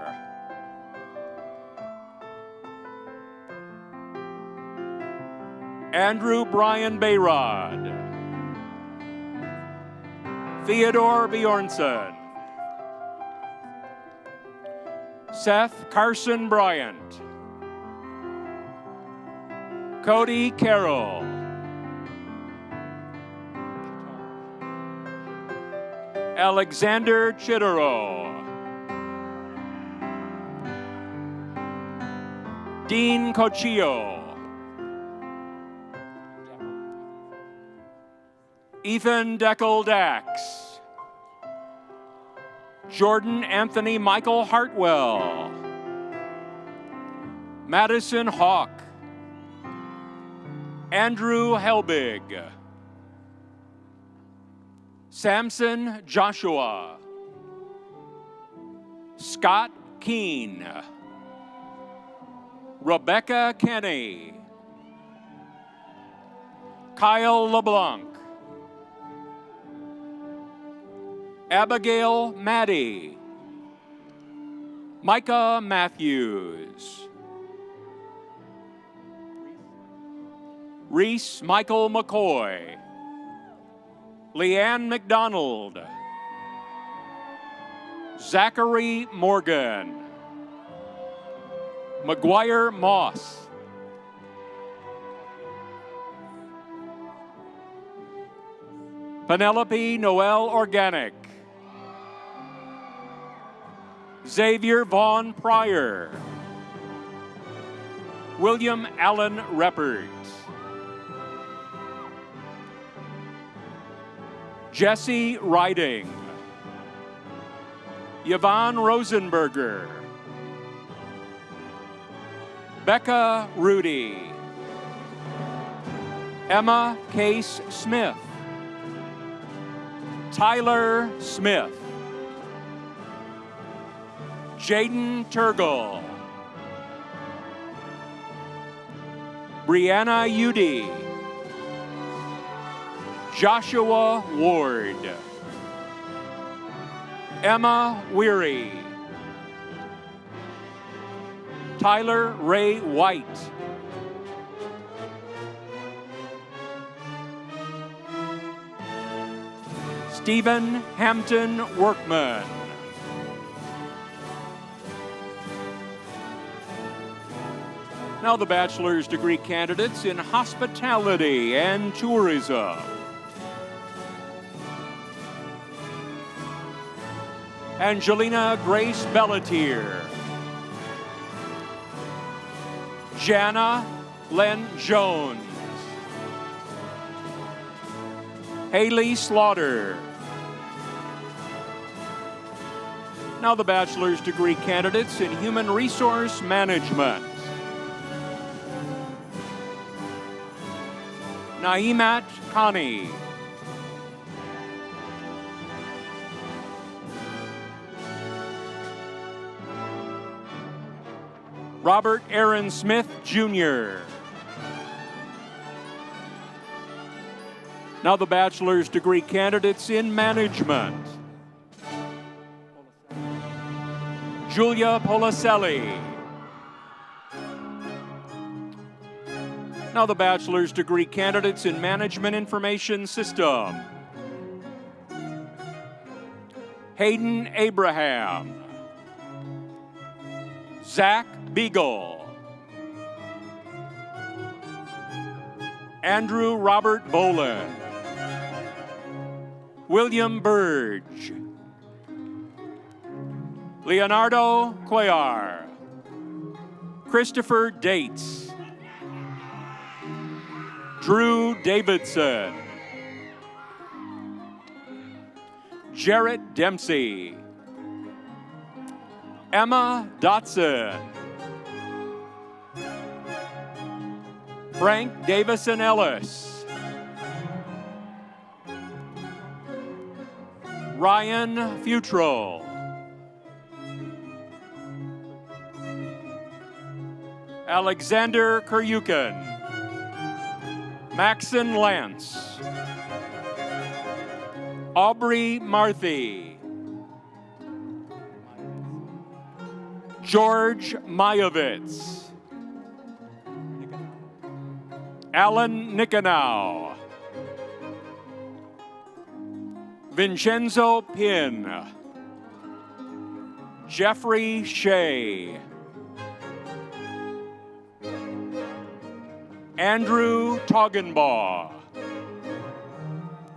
Andrew Brian Bayrod, Theodore Bjornson, Seth Carson Bryant, Cody Carroll, Alexander Chitero, Dean Cochillo, Ethan Deckel Dax, Jordan Anthony Michael Hartwell, Madison Hawk, Andrew Helbig, Samson Joshua, Scott Keene, Rebecca Kenny, Kyle LeBlanc, Abigail Maddie, Micah Matthews, Reese Michael McCoy, Leanne McDonald, Zachary Morgan, McGuire Moss, Penelope Noel Organic, Xavier Vaughn Pryor, William Allen Reppert, Jesse Riding, Yvonne Rosenberger, Becca Rudy, Emma Case Smith, Tyler Smith, Jaden Turgle, Brianna Udy, Joshua Ward, Emma Weary, Tyler Ray White, Stephen Hampton Workman, now the bachelor's degree candidates in hospitality and tourism. Angelina Grace Bellatier, Jana Len Jones, Haley Slaughter. Now the bachelor's degree candidates in human resource management. Naimat Khani, Robert Aaron Smith, Jr. Now the bachelor's degree candidates in management. Julia Policelli. Now the bachelor's degree candidates in management information system. Hayden Abraham, Zach Beagle, Andrew Robert Boland, William Burge, Leonardo Cuellar, Christopher Dates, Drew Davidson, Jarrett Dempsey, Emma Dotson, Frank Davison Ellis, Ryan Futrell, Alexander Kuryukin, Maxon Lance, Aubrey Marthy, George Mayovitz, Alan Nickenow, Vincenzo Pin, Jeffrey Shea, Andrew Toggenbaugh,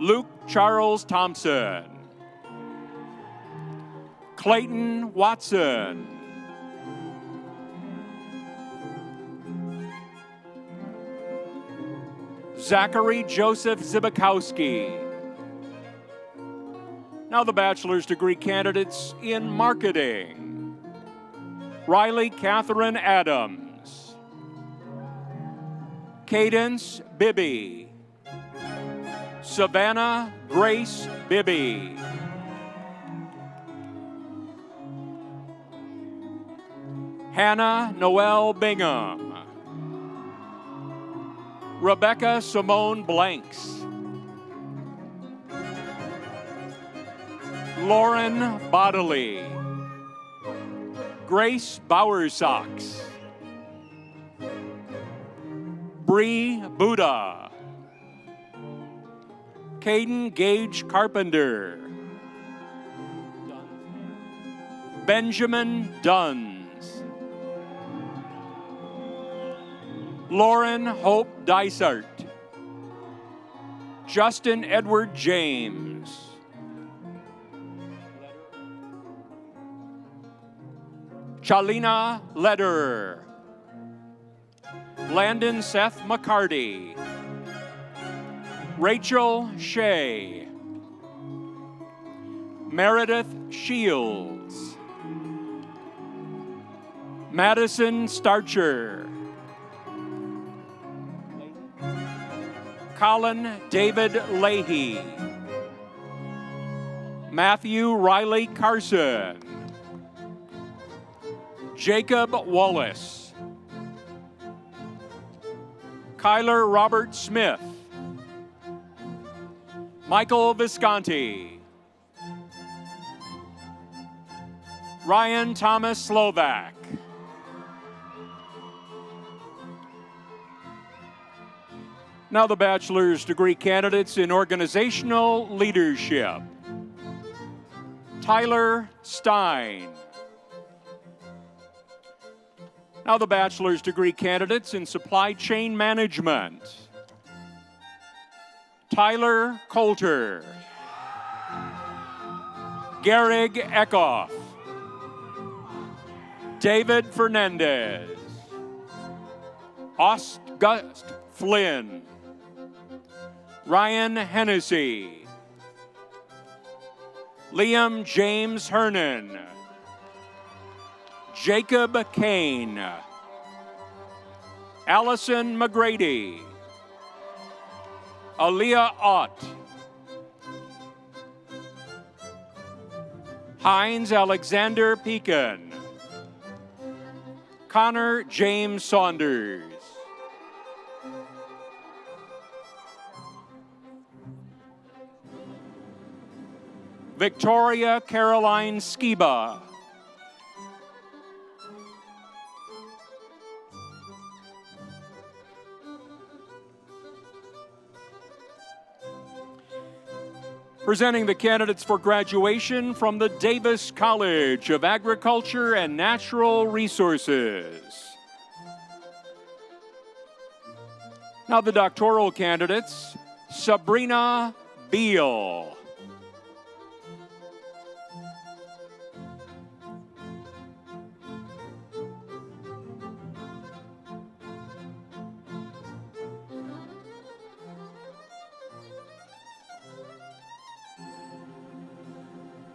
Luke Charles Thompson, Clayton Watson, Zachary Joseph Zibikowski. Now the bachelor's degree candidates in marketing. Riley Catherine Adams, Cadence Bibby, Savannah Grace Bibby, Hannah Noel Bingham, Rebecca Simone Blanks, Lauren Bodley, Grace Bowersocks, Bree Buddha, Caden Gage Carpenter, Benjamin Duns, Lauren Hope Dysart, Justin Edward James, Chalina Lederer, Landon Seth McCarty, Rachel Shea, Meredith Shields, Madison Starcher, Colin David Leahy, Matthew Riley Carson, Jacob Wallace, Kyler Robert Smith, Michael Visconti, Ryan Thomas Slovak, now the bachelor's degree candidates in organizational leadership. Tyler Stein. Now the bachelor's degree candidates in supply chain management. Tyler Coulter, Gehrig Eckhoff, David Fernandez, August Flynn, Ryan Hennessy, Liam James Hernan, Jacob Kane, Allison McGrady, Aaliyah Ott, Heinz Alexander Pekin, Connor James Saunders, Victoria Caroline Skiba, presenting the candidates for graduation from the Davis College of Agriculture and Natural Resources. Now the doctoral candidates, Sabrina Beal,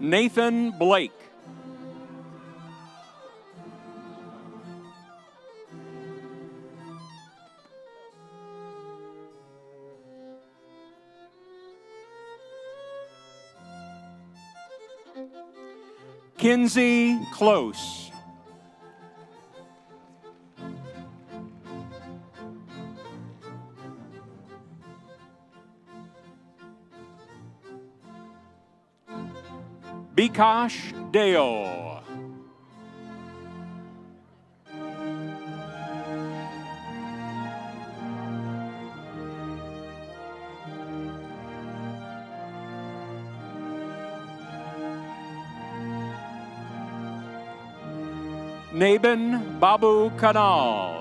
Nathan Blake, Kinsey Close, Bikash Deo. Nabin Babu Kanal.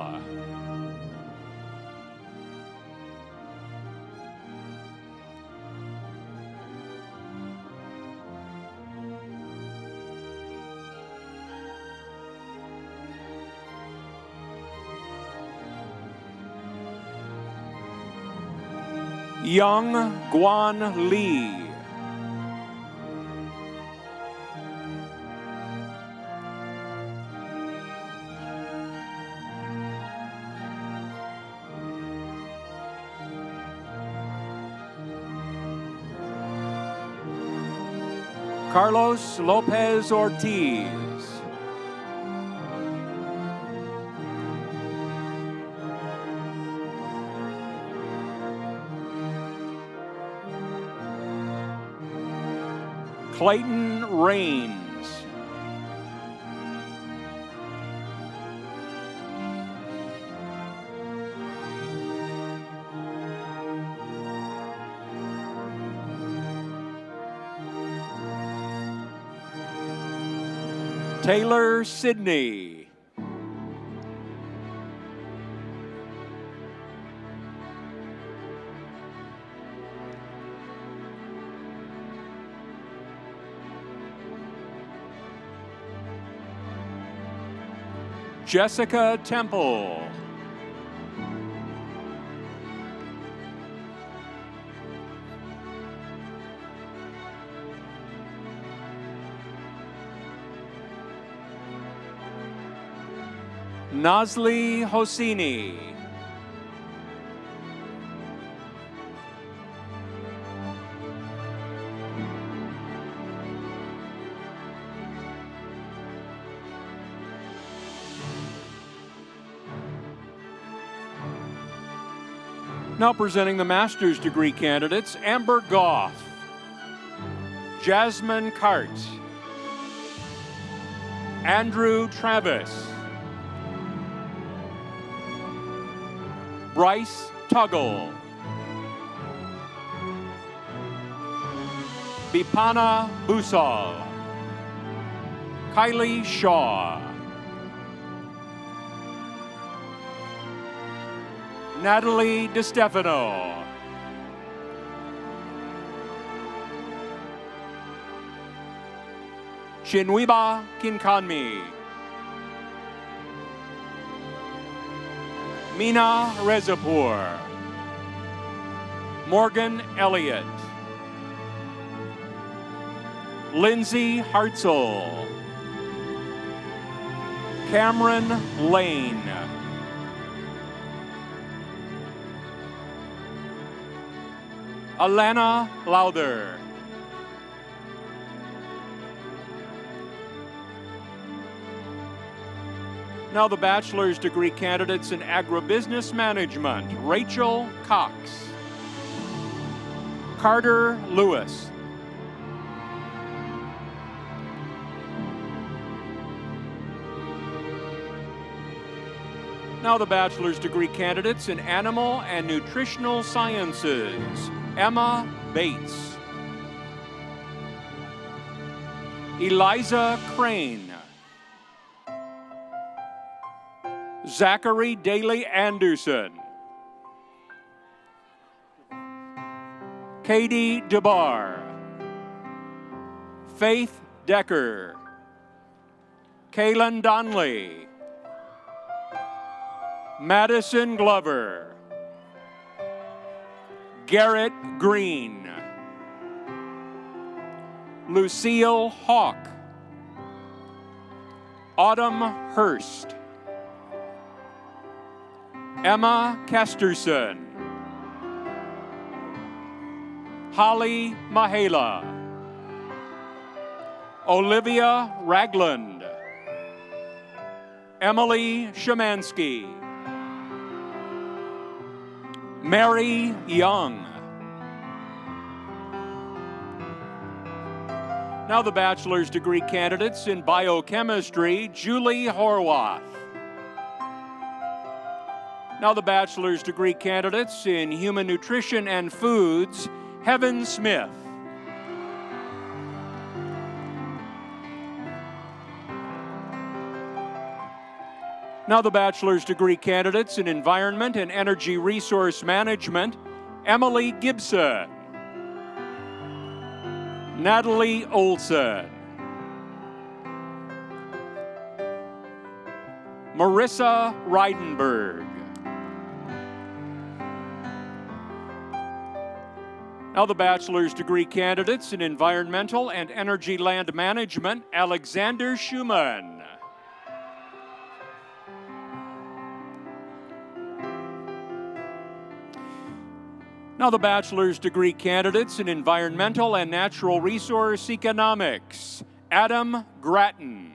Young Guan Lee. Carlos Lopez Ortiz. Clayton Rains. Taylor Sidney. Jessica Temple. Nazli Hosseini. Now presenting the master's degree candidates, Amber Goff, Jasmine Cart, Andrew Travis, Bryce Tuggle, Bipana Busal, Kylie Shaw, Natalie DeStefano, Chinwiba Kinkanmi, Mina Rezapour, Morgan Elliott, Lindsay Hartzell, Cameron Lane, Alana Lowther, now the bachelor's degree candidates in agribusiness management, Rachel Cox, Carter Lewis, now the bachelor's degree candidates in animal and nutritional sciences, Emma Bates, Eliza Crane, Zachary Daly Anderson, Katie DeBar, Faith Decker, Kaylin Donnelly, Madison Glover, Garrett Green, Lucille Hawk, Autumn Hurst, Emma Kesterson, Holly Mahela, Olivia Ragland, Emily Shemansky, Mary Young, Now the bachelor's degree candidates in biochemistry, Julie Horwath. Now the bachelor's degree candidates in human nutrition and foods, Heaven Smith. Now the bachelor's degree candidates in environment and energy resource management, Emily Gibson. Natalie Olson. Marissa Reidenberg. Now the bachelor's degree candidates in environmental and energy land management, Alexander Schumann. Now the bachelor's degree candidates in environmental and natural resource economics, Adam Grattan.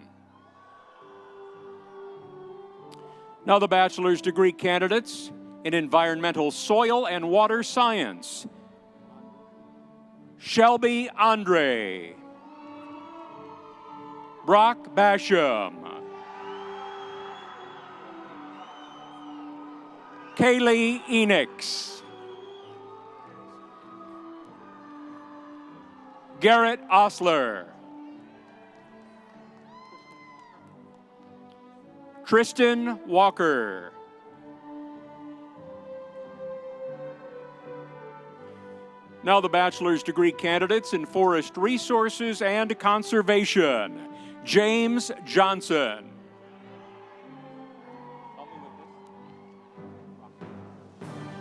Now the bachelor's degree candidates in environmental soil and water science, Shelby Andre. Brock Basham. Kaylee Enix. Garrett Osler. Tristan Walker. Now the bachelor's degree candidates in forest resources and conservation, James Johnson.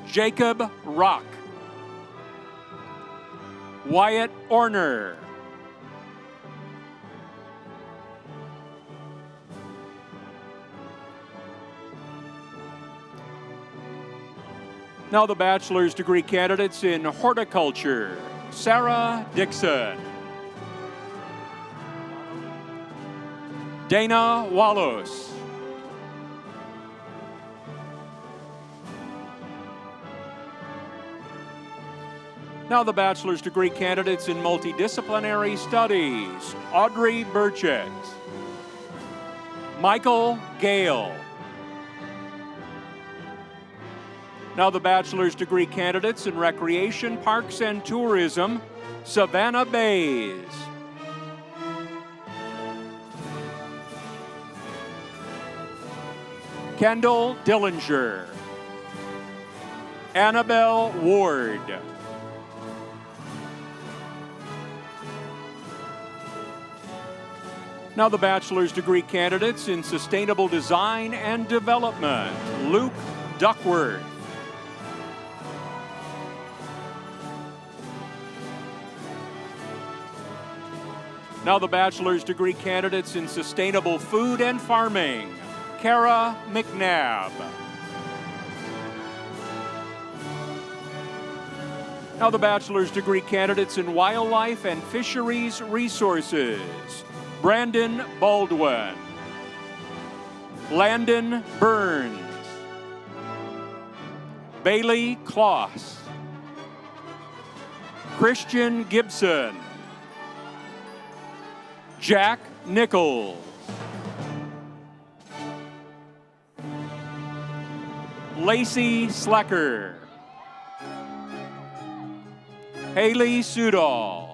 Jacob Rock. Wyatt Orner. Now the bachelor's degree candidates in horticulture, Sarah Dixon. Dana Wallace. Now the bachelor's degree candidates in multidisciplinary studies, Audrey Burchett. Michael Gale. Now the bachelor's degree candidates in recreation, parks, and tourism, Savannah Bays. Kendall Dillinger. Annabelle Ward. Now the bachelor's degree candidates in sustainable design and development, Luke Duckworth. Now the bachelor's degree candidates in sustainable food and farming, Kara McNabb. Now the bachelor's degree candidates in wildlife and fisheries resources, Brandon Baldwin. Landon Burns. Bailey Kloss. Christian Gibson. Jack Nichols. Lacey Slecker. Haley Sudol.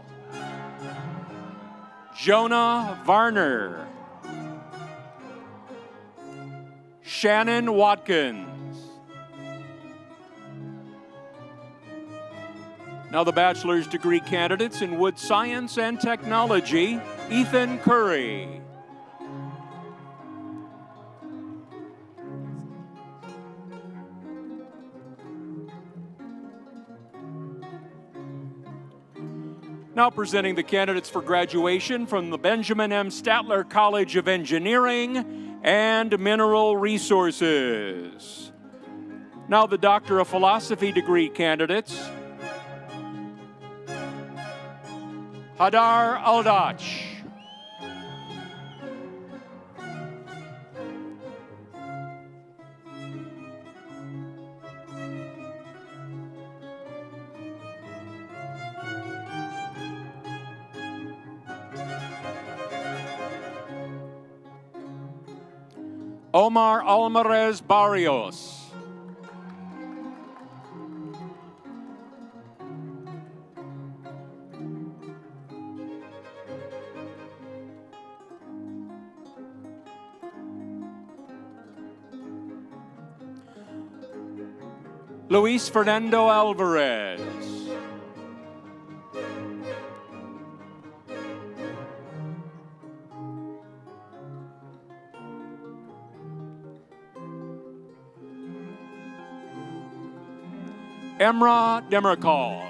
Jonah Varner. Shannon Watkins. Now the bachelor's degree candidates in wood science and technology, Ethan Curry. Now presenting the candidates for graduation from the Benjamin M. Statler College of Engineering and Mineral Resources. Now the Doctor of Philosophy degree candidates. Hadar Aldach. Omar Alvarez Barrios. Luis Fernando Alvarez. Emra Demirkol.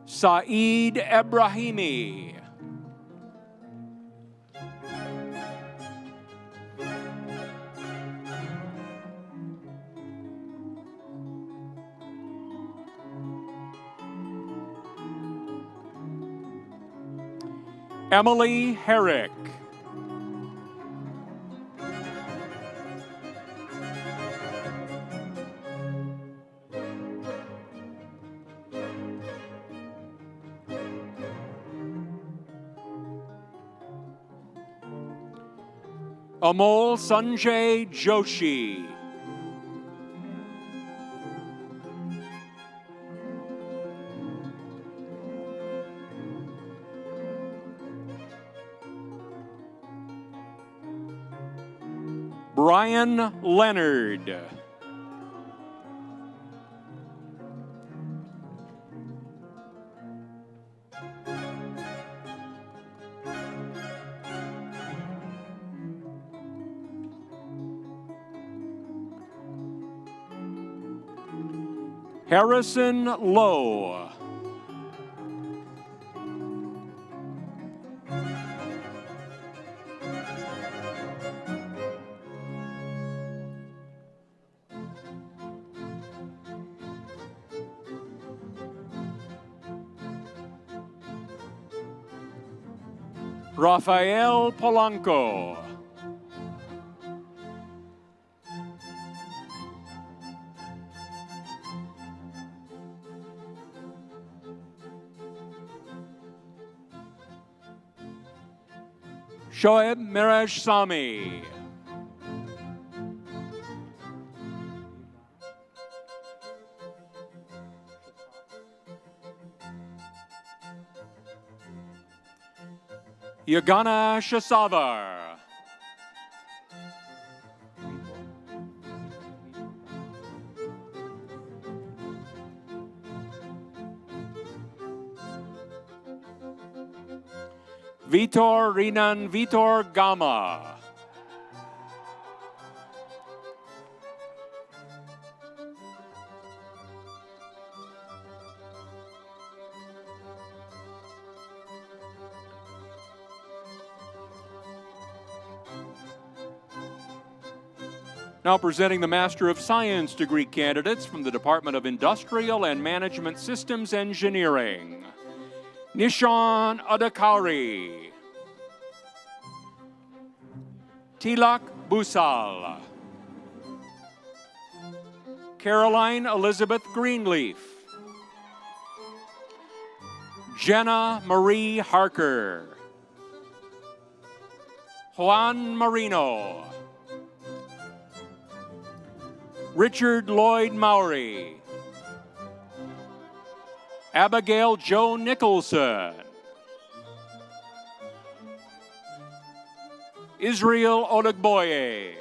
Saeed Ebrahimi. Emily Herrick. Amol Sanjay Joshi. Brian Leonard. Harrison Lowe. Rafael Polanco. Shoaib Miraj Sami. Yagana Shasavar. Vitor Rinan Vitor Gama. Now presenting the Master of Science degree candidates from the Department of Industrial and Management Systems Engineering. Nishan Adakari. Tilak Busal. Caroline Elizabeth Greenleaf. Jenna Marie Harker. Juan Marino. Richard Lloyd Mowry. Abigail Jo Nicholson. Israel Odegboye.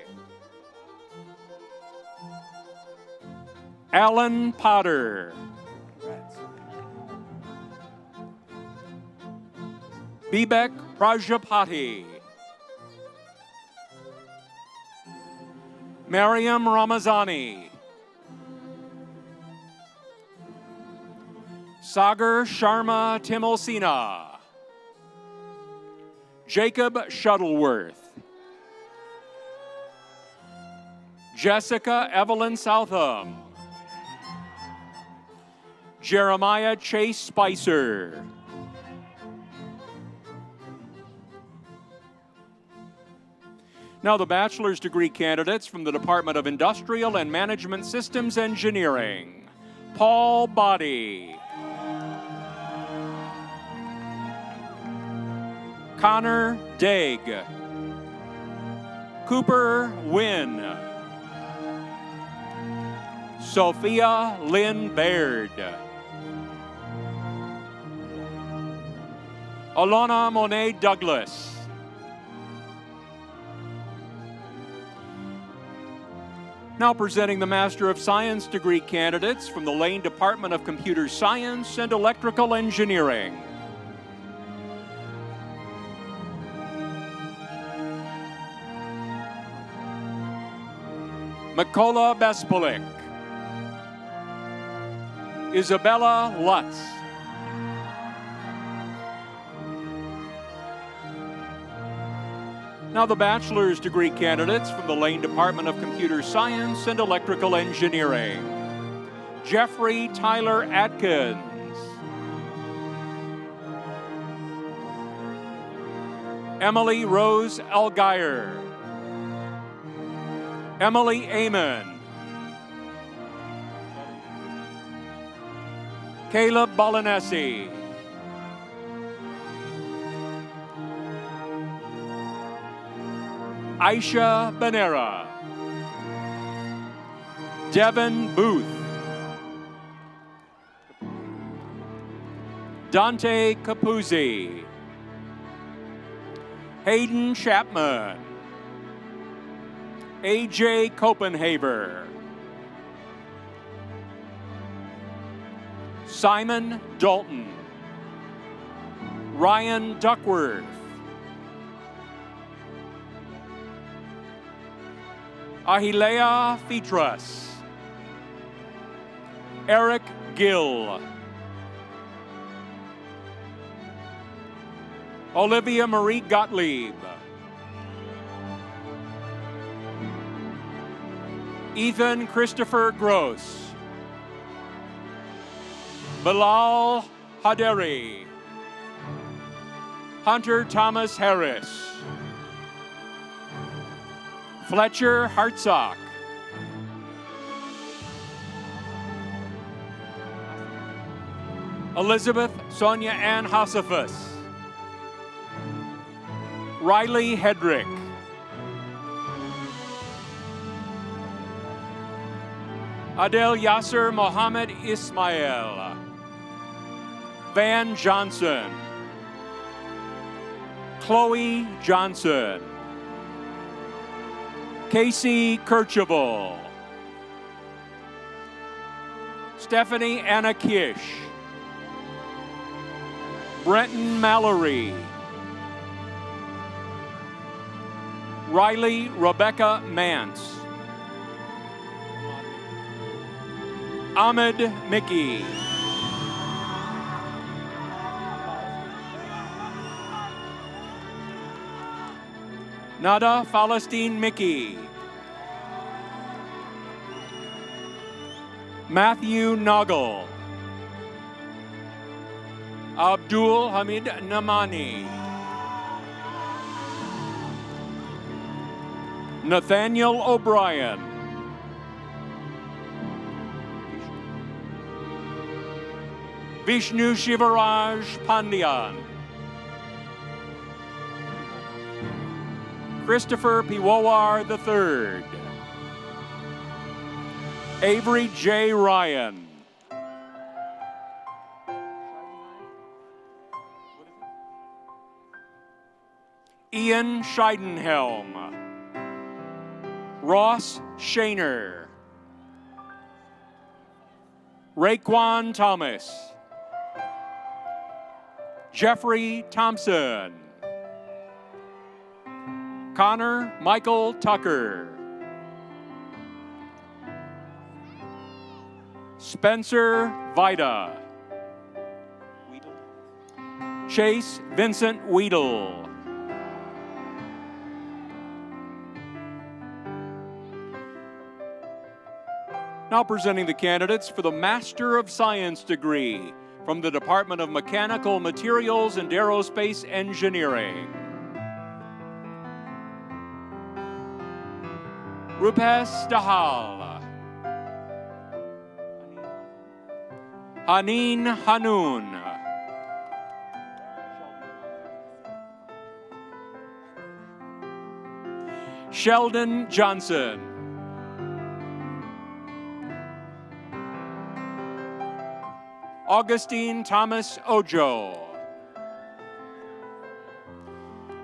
Alan Potter. Bibek Prajapati. Mariam Ramazani. Sagar Sharma Timolsina. Jacob Shuttleworth. Jessica Evelyn Southam. Jeremiah Chase Spicer. Now the bachelor's degree candidates from the Department of Industrial and Management Systems Engineering. Paul Body. Connor Daig. Cooper Wynn. Sophia Lynn Baird. Alana Monet Douglas. Now presenting the Master of Science degree candidates from the Lane Department of Computer Science and Electrical Engineering. Mikola Bespolik. Isabella Lutz. Now the bachelor's degree candidates from the Lane Department of Computer Science and Electrical Engineering. Jeffrey Tyler Atkins. Emily Rose Algier. Emily Amon. Caleb Balanesi. Aisha Benera. Devin Booth. Dante Capuzzi. Hayden Chapman. A.J. Copenhaver. Simon Dalton. Ryan Duckworth. Ahilea Fitras. Eric Gill. Olivia Marie Gottlieb. Ethan Christopher Gross. Bilal Haderi. Hunter Thomas Harris. Fletcher Hartsock. Elizabeth Sonia Ann Hossifus. Riley Hedrick. Adel Yasser Mohammed Ismail. Van Johnson. Chloe Johnson. Casey Kirchhoff. Stephanie Anna Kish. Brenton Mallory. Riley Rebecca Mance. Ahmed Mickey. Nada Falestine Mickey. Matthew Noggle. Abdul Hamid Namani. Nathaniel O'Brien. Vishnu Shivaraj Pandian. Christopher Piwowar III. Avery J. Ryan. Ian Scheidenhelm. Ross Shaner. Raekwon Thomas. Jeffrey Thompson. Connor Michael Tucker. Spencer Vida. Chase Vincent Weedle. Now presenting the candidates for the Master of Science degree from the Department of Mechanical Materials and Aerospace Engineering. Rupesh Dahal, Haneen Hanoun, Sheldon Johnson, Augustine Thomas Ojo.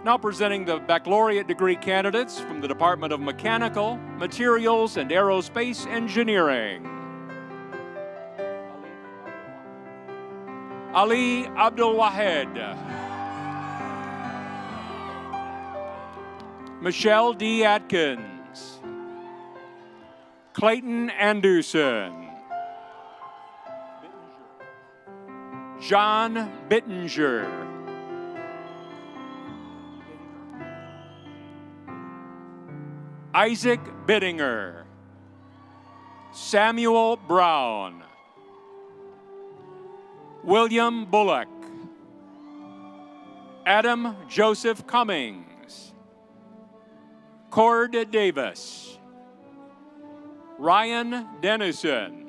Now presenting the baccalaureate degree candidates from the Department of Mechanical, Materials, and Aerospace Engineering. Ali Abdul Wahed, Michelle D. Atkins, Clayton Anderson, John Bittinger, Isaac Bittinger, Samuel Brown, William Bullock, Adam Joseph Cummings, Cord Davis, Ryan Dennison,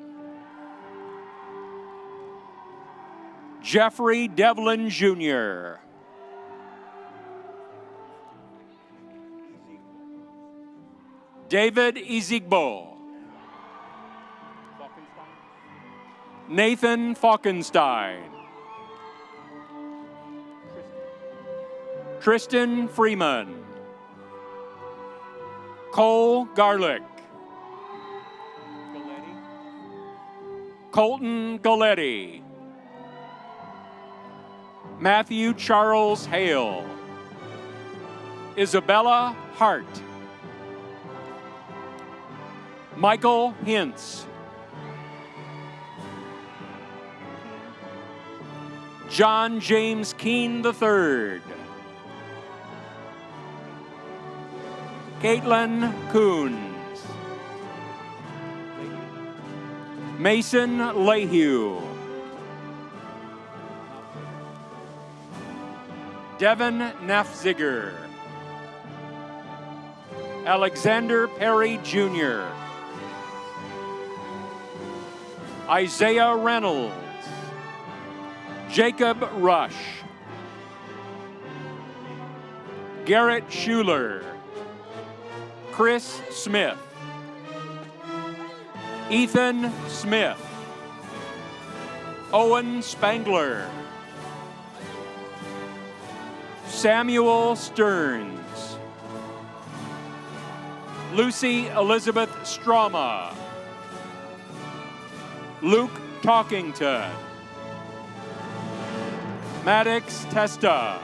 Jeffrey Devlin Jr., David Ezigbo, Nathan Falkenstein, Tristan Freeman, Cole Garlick, Colton Galletti, Matthew Charles Hale, Isabella Hart, Michael Hintz, John James Keene III, Caitlin Coons, Mason Lehue, Devin Nafziger, Alexander Perry Jr., Isaiah Reynolds, Jacob Rush, Garrett Schuler, Chris Smith, Ethan Smith, Owen Spangler, Samuel Stearns, Lucy Elizabeth Strama, Luke Talkington, Maddox Testa,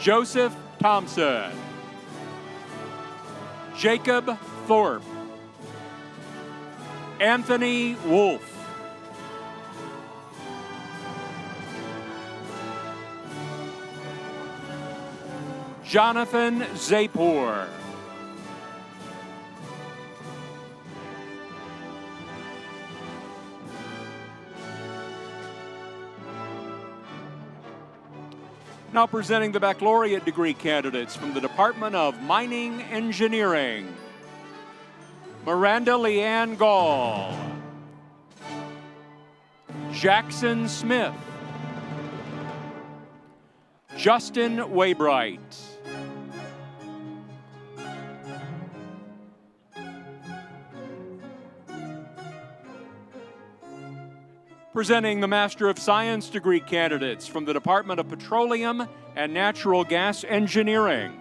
Joseph Thompson, Jacob Thorpe, Anthony Wolf, Jonathan Zapor, now presenting the baccalaureate degree candidates from the Department of Mining Engineering. Miranda Leanne Gall, Jackson Smith, Justin Waybright, presenting the Master of Science degree candidates from the Department of Petroleum and Natural Gas Engineering.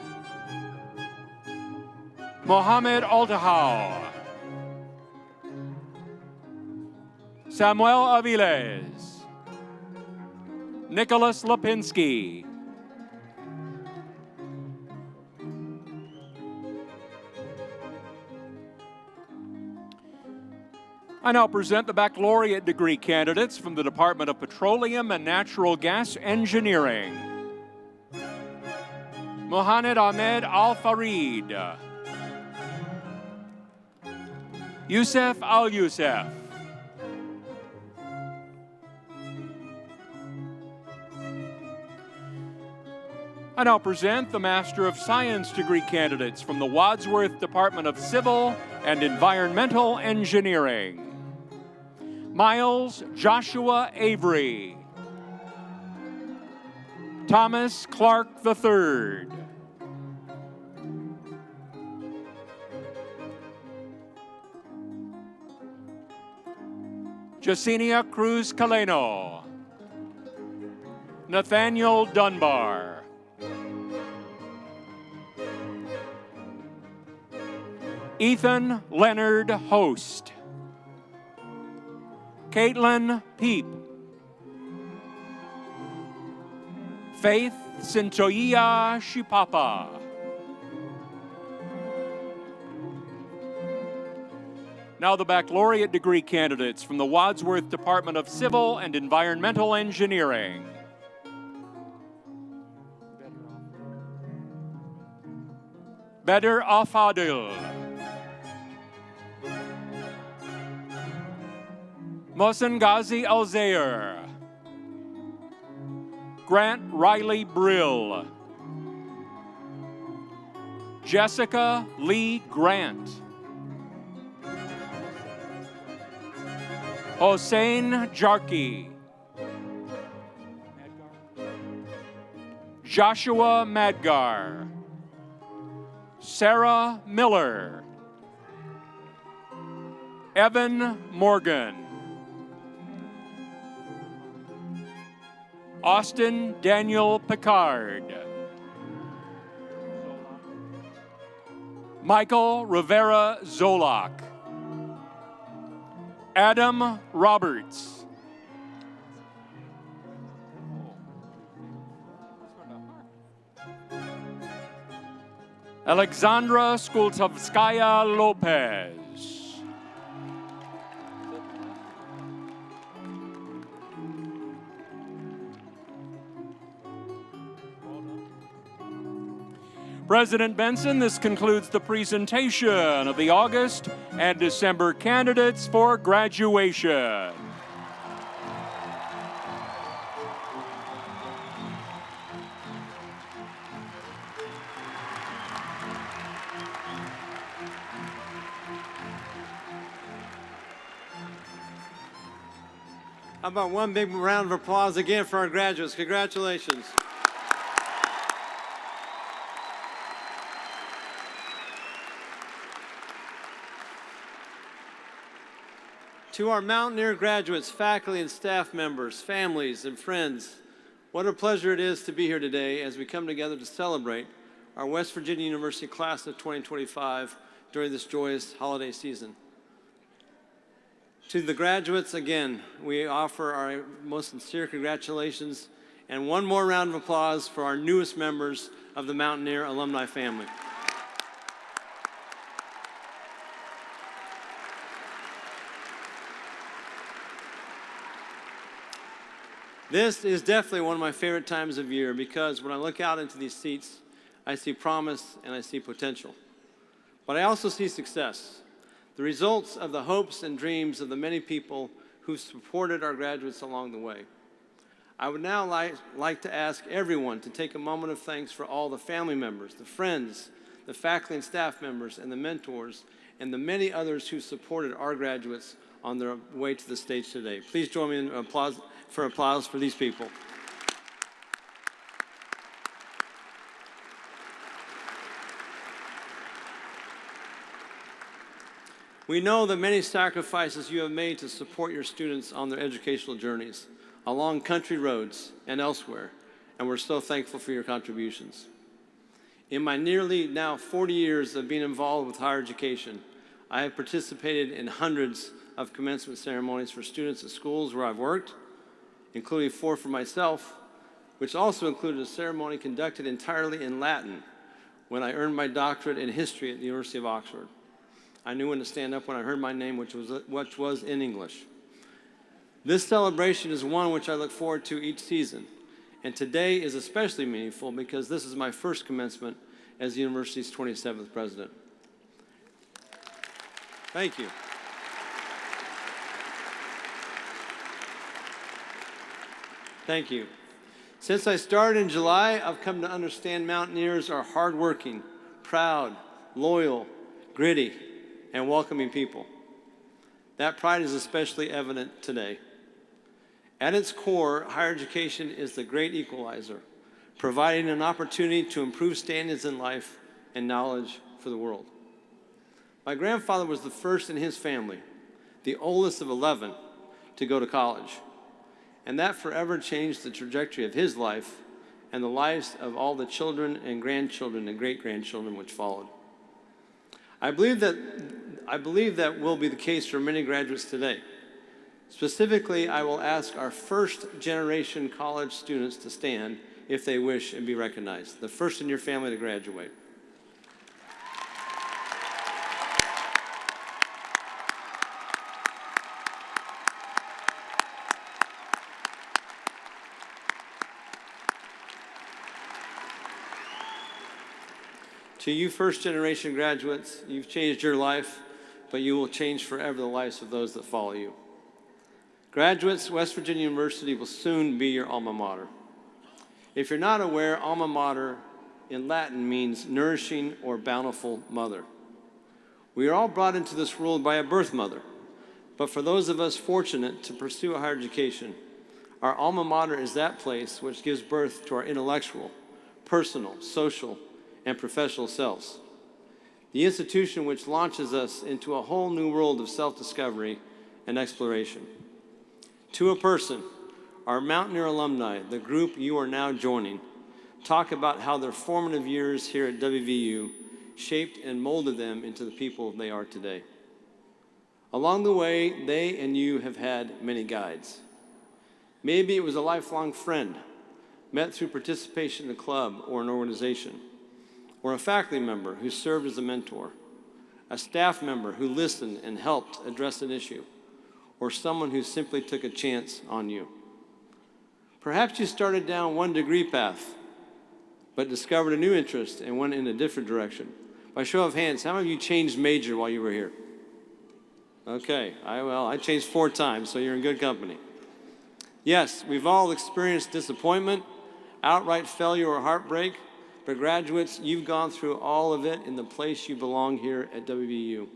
Mohammed Altahau, Samuel Aviles, Nicholas Lipinski, I now present the baccalaureate degree candidates from the Department of Petroleum and Natural Gas Engineering. Mohamed Ahmed Al-Farid, Youssef Al-Youssef, I now present the Master of Science degree candidates from the Wadsworth Department of Civil and Environmental Engineering. Miles Joshua Avery. Thomas Clark III. Jasenia Cruz Caleno. Nathaniel Dunbar. Ethan Leonard Host. Caitlin Peep. Faith Sintoia Shipapa. Now the baccalaureate degree candidates from the Wadsworth Department of Civil and Environmental Engineering. Bedr Afadil. Mohsen Ghazi Alzair. Grant Riley Brill. Jessica Lee Grant. Hossein Jarki. Joshua Madgar. Sarah Miller. Evan Morgan. Austin Daniel Picard. Michael Rivera Zolak. Adam Roberts. Alexandra Skultovskaya Lopez. President Benson, this concludes the presentation of the August and December candidates for graduation. How about one big round of applause again for our graduates? Congratulations. To our Mountaineer graduates, faculty and staff members, families and friends, what a pleasure it is to be here today as we come together to celebrate our West Virginia University class of 2025 during this joyous holiday season. To the graduates, again, we offer our most sincere congratulations and one more round of applause for our newest members of the Mountaineer alumni family. This is definitely one of my favorite times of year because when I look out into these seats, I see promise and I see potential. But I also see success, the results of the hopes and dreams of the many people who supported our graduates along the way. I would now like to ask everyone to take a moment of thanks for all the family members, the friends, the faculty and staff members, and the mentors, and the many others who supported our graduates on their way to the stage today. Please join me in applause for these people. We know the many sacrifices you have made to support your students on their educational journeys, along country roads and elsewhere, and we're so thankful for your contributions. In my nearly now 40 years of being involved with higher education, I have participated in hundreds of commencement ceremonies for students at schools where I've worked, including 4 for myself, which also included a ceremony conducted entirely in Latin when I earned my doctorate in history at the University of Oxford. I knew when to stand up when I heard my name, which was in English. This celebration is one which I look forward to each season, and today is especially meaningful because this is my first commencement as the university's 27th president. Thank you. Thank you. Since I started in July, I've come to understand Mountaineers are hardworking, proud, loyal, gritty, and welcoming people. That pride is especially evident today. At its core, higher education is the great equalizer, providing an opportunity to improve standards in life and knowledge for the world. My grandfather was the first in his family, the oldest of 11, to go to college. And that forever changed the trajectory of his life and the lives of all the children and grandchildren and great-grandchildren which followed. I believe that will be the case for many graduates today. Specifically, I will ask our first-generation college students to stand if they wish and be recognized, the first in your family to graduate. To you first-generation graduates, you've changed your life, but you will change forever the lives of those that follow you. Graduates, West Virginia University will soon be your alma mater. If you're not aware, alma mater in Latin means nourishing or bountiful mother. We are all brought into this world by a birth mother, but for those of us fortunate to pursue a higher education, our alma mater is that place which gives birth to our intellectual, personal, social, and professional selves. The institution which launches us into a whole new world of self-discovery and exploration. To a person, our Mountaineer alumni, the group you are now joining, talk about how their formative years here at WVU shaped and molded them into the people they are today. Along the way, they and you have had many guides. Maybe it was a lifelong friend, met through participation in a club or an organization, or a faculty member who served as a mentor, a staff member who listened and helped address an issue, or someone who simply took a chance on you. Perhaps you started down one degree path, but discovered a new interest and went in a different direction. By show of hands, how many of you changed major while you were here? Okay, I changed 4 times, so you're in good company. Yes, we've all experienced disappointment, outright failure or heartbreak, but graduates, you've gone through all of it in the place you belong here at WVU.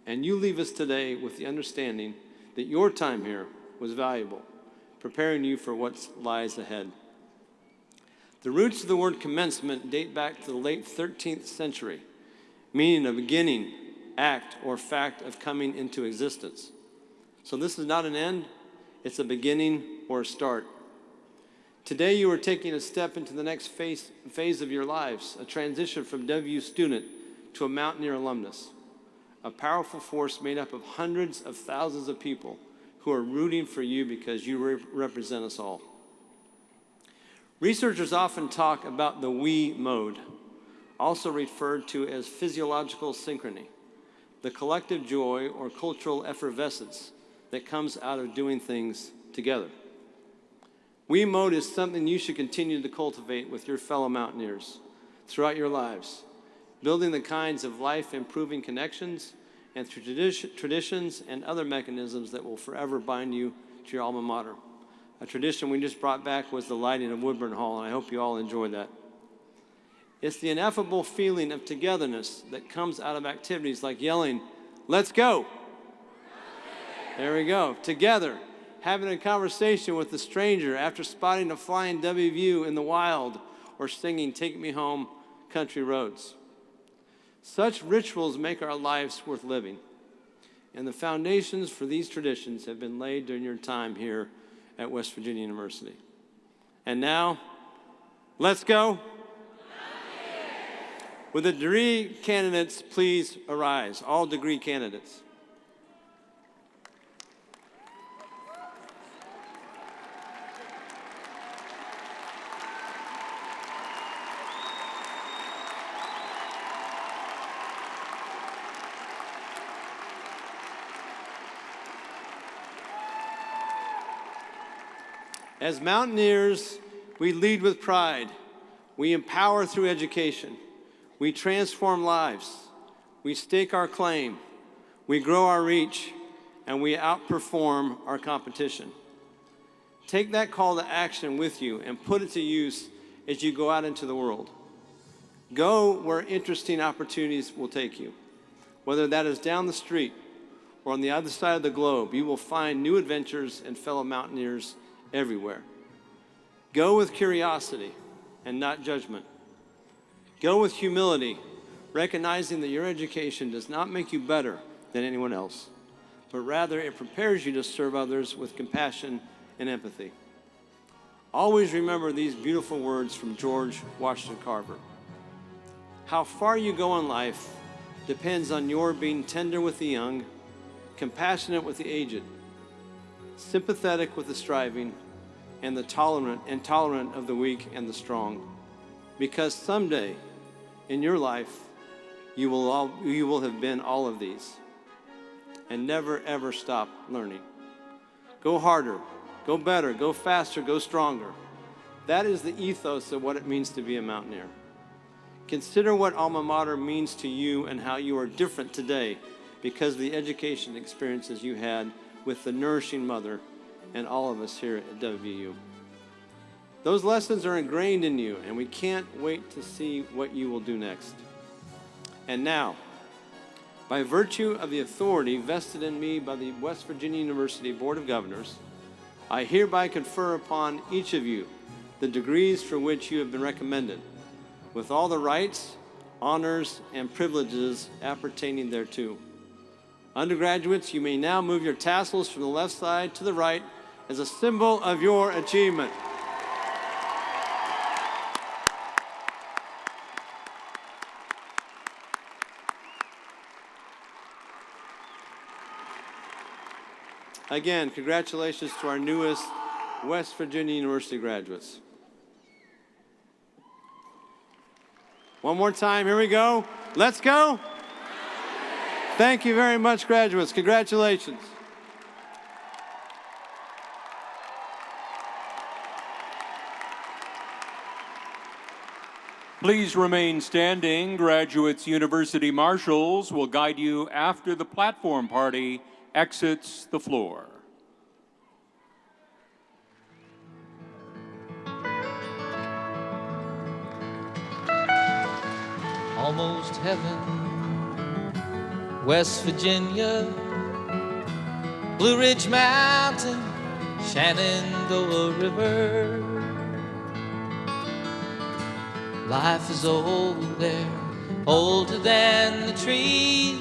And you leave us today with the understanding that your time here was valuable, preparing you for what lies ahead. The roots of the word commencement date back to the late 13th century, meaning a beginning, act, or fact of coming into existence. So this is not an end, it's a beginning or a start. Today you are taking a step into the next phase of your lives, a transition from WVU student to a Mountaineer alumnus, a powerful force made up of hundreds of thousands of people who are rooting for you because you represent us all. Researchers often talk about the we mode, also referred to as physiological synchrony, the collective joy or cultural effervescence that comes out of doing things together. We mode is something you should continue to cultivate with your fellow Mountaineers throughout your lives, building the kinds of life-improving connections and traditions and other mechanisms that will forever bind you to your alma mater. A tradition we just brought back was the lighting of Woodburn Hall, and I hope you all enjoyed that. It's the ineffable feeling of togetherness that comes out of activities like yelling, "Let's go!" There we go, together. Having a conversation with a stranger after spotting a flying WVU in the wild, or singing "Take Me Home, Country Roads." Such rituals make our lives worth living, and the foundations for these traditions have been laid during your time here at West Virginia University. And now, let's go. Will the degree candidates please arise? All degree candidates. As Mountaineers, we lead with pride. We empower through education. We transform lives. We stake our claim. We grow our reach, and we outperform our competition. Take that call to action with you and put it to use as you go out into the world. Go where interesting opportunities will take you. Whether that is down the street or on the other side of the globe, you will find new adventures and fellow mountaineers everywhere. Go with curiosity and not judgment. Go with humility, recognizing that your education does not make you better than anyone else, but rather it prepares you to serve others with compassion and empathy. Always remember these beautiful words from George Washington Carver. How far you go in life depends on your being tender with the young, compassionate with the aged, sympathetic with the striving, and the tolerant of the weak and the strong. Because someday in your life, you will have been all of these. And never, ever stop learning. Go harder, go better, go faster, go stronger. That is the ethos of what it means to be a mountaineer. Consider what alma mater means to you and how you are different today because of the education experiences you had with the nourishing mother and all of us here at WVU. Those lessons are ingrained in you, and we can't wait to see what you will do next. And now, by virtue of the authority vested in me by the West Virginia University Board of Governors, I hereby confer upon each of you the degrees for which you have been recommended, with all the rights, honors, and privileges appertaining thereto. Undergraduates, you may now move your tassels from the left side to the right as a symbol of your achievement. Again, congratulations to our newest West Virginia University graduates. One more time, here we go. Let's go. Thank you very much, graduates. Congratulations. Please remain standing. Graduates, university marshals will guide you after the platform party exits the floor. Almost heaven, West Virginia, Blue Ridge Mountain, Shenandoah River. Life is old there, older than the trees,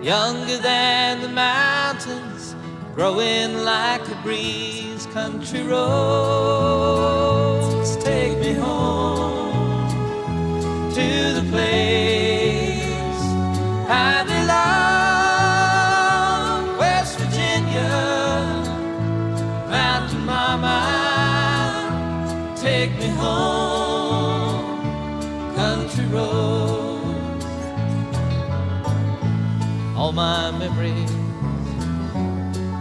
younger than the mountains, growing like a breeze. Country roads take me home to the place I belong. West Virginia, Mountain Mama, take me home. Country roads, all my memories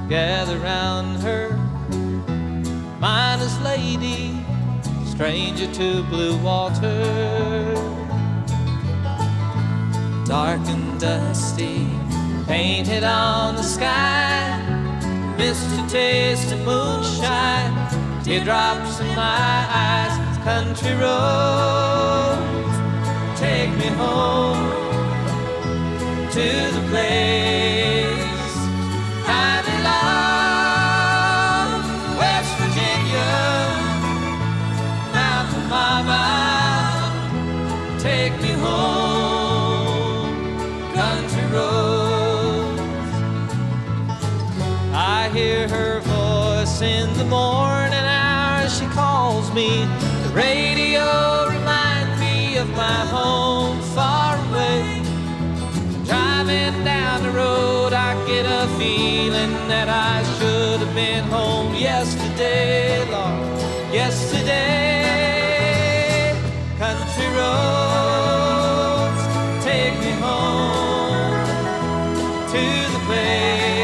gather round her. Miner's lady, stranger to blue water, dark and dusty, painted on the sky. Missed a taste of moonshine, teardrops in my eyes. Country roads take me home to the place I belong. West Virginia, Mountain Mama, take me home. Country roads, I hear her voice in the morning hours. She calls me. The radio reminds me of my home far away. Driving down the road, I get a feeling that I should have been home yesterday, Lord, yesterday. Country roads take me home to the place